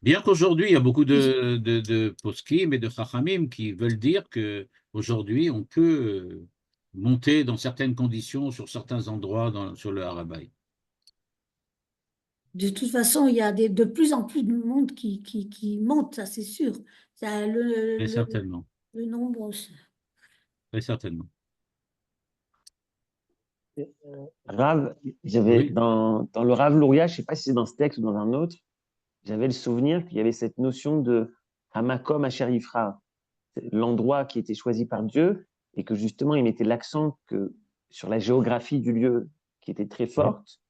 Bien qu'aujourd'hui, il y a beaucoup de poskim et de chachamim qui veulent dire qu'aujourd'hui, on peut monter dans certaines conditions sur certains endroits sur le Harabaï. De toute façon, il y a de plus en plus de monde qui monte, ça c'est sûr. Très certainement. Le nombre. Très certainement. Rav, j'avais dans le Rav Luria, je ne sais pas si c'est dans ce texte ou dans un autre, j'avais le souvenir qu'il y avait cette notion de Hamakom Asher Yifra, l'endroit qui était choisi par Dieu, et que justement il mettait l'accent sur la géographie du lieu qui était très forte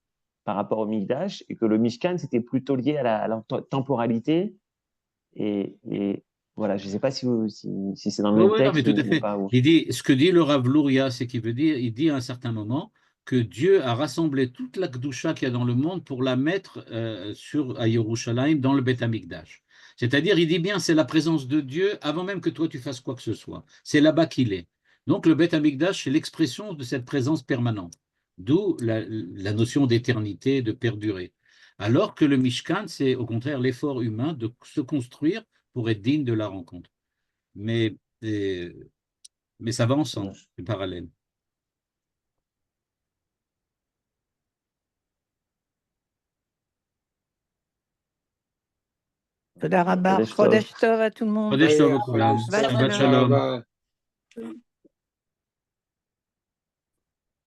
par rapport au Mikdash, et que le Mishkan c'était plutôt lié à la temporalité. Et voilà, je ne sais pas si c'est dans le même texte. Mais tout à fait. Pas, il dit, ce que dit le Rav Luria, c'est qu'il dit à un certain moment que Dieu a rassemblé toute la Kedusha qu'il y a dans le monde pour la mettre à Yerushalayim, dans le Beth Amikdash. C'est-à-dire, il dit bien, c'est la présence de Dieu avant même que toi tu fasses quoi que ce soit. C'est là-bas qu'il est. Donc le Beth Amikdash, c'est l'expression de cette présence permanente. D'où la notion d'éternité, de perdurer. Alors que le Mishkan, c'est au contraire l'effort humain de se construire pour être digne de la rencontre. Mais, mais ça va ensemble, c'est parallèle. Toda Rabba. Chodesh Tov. Chodesh Tov à tout le monde. Chodesh Tov Ouais, לכולם. Chodesh Tov, Shabbat תודה Shalom. רבה.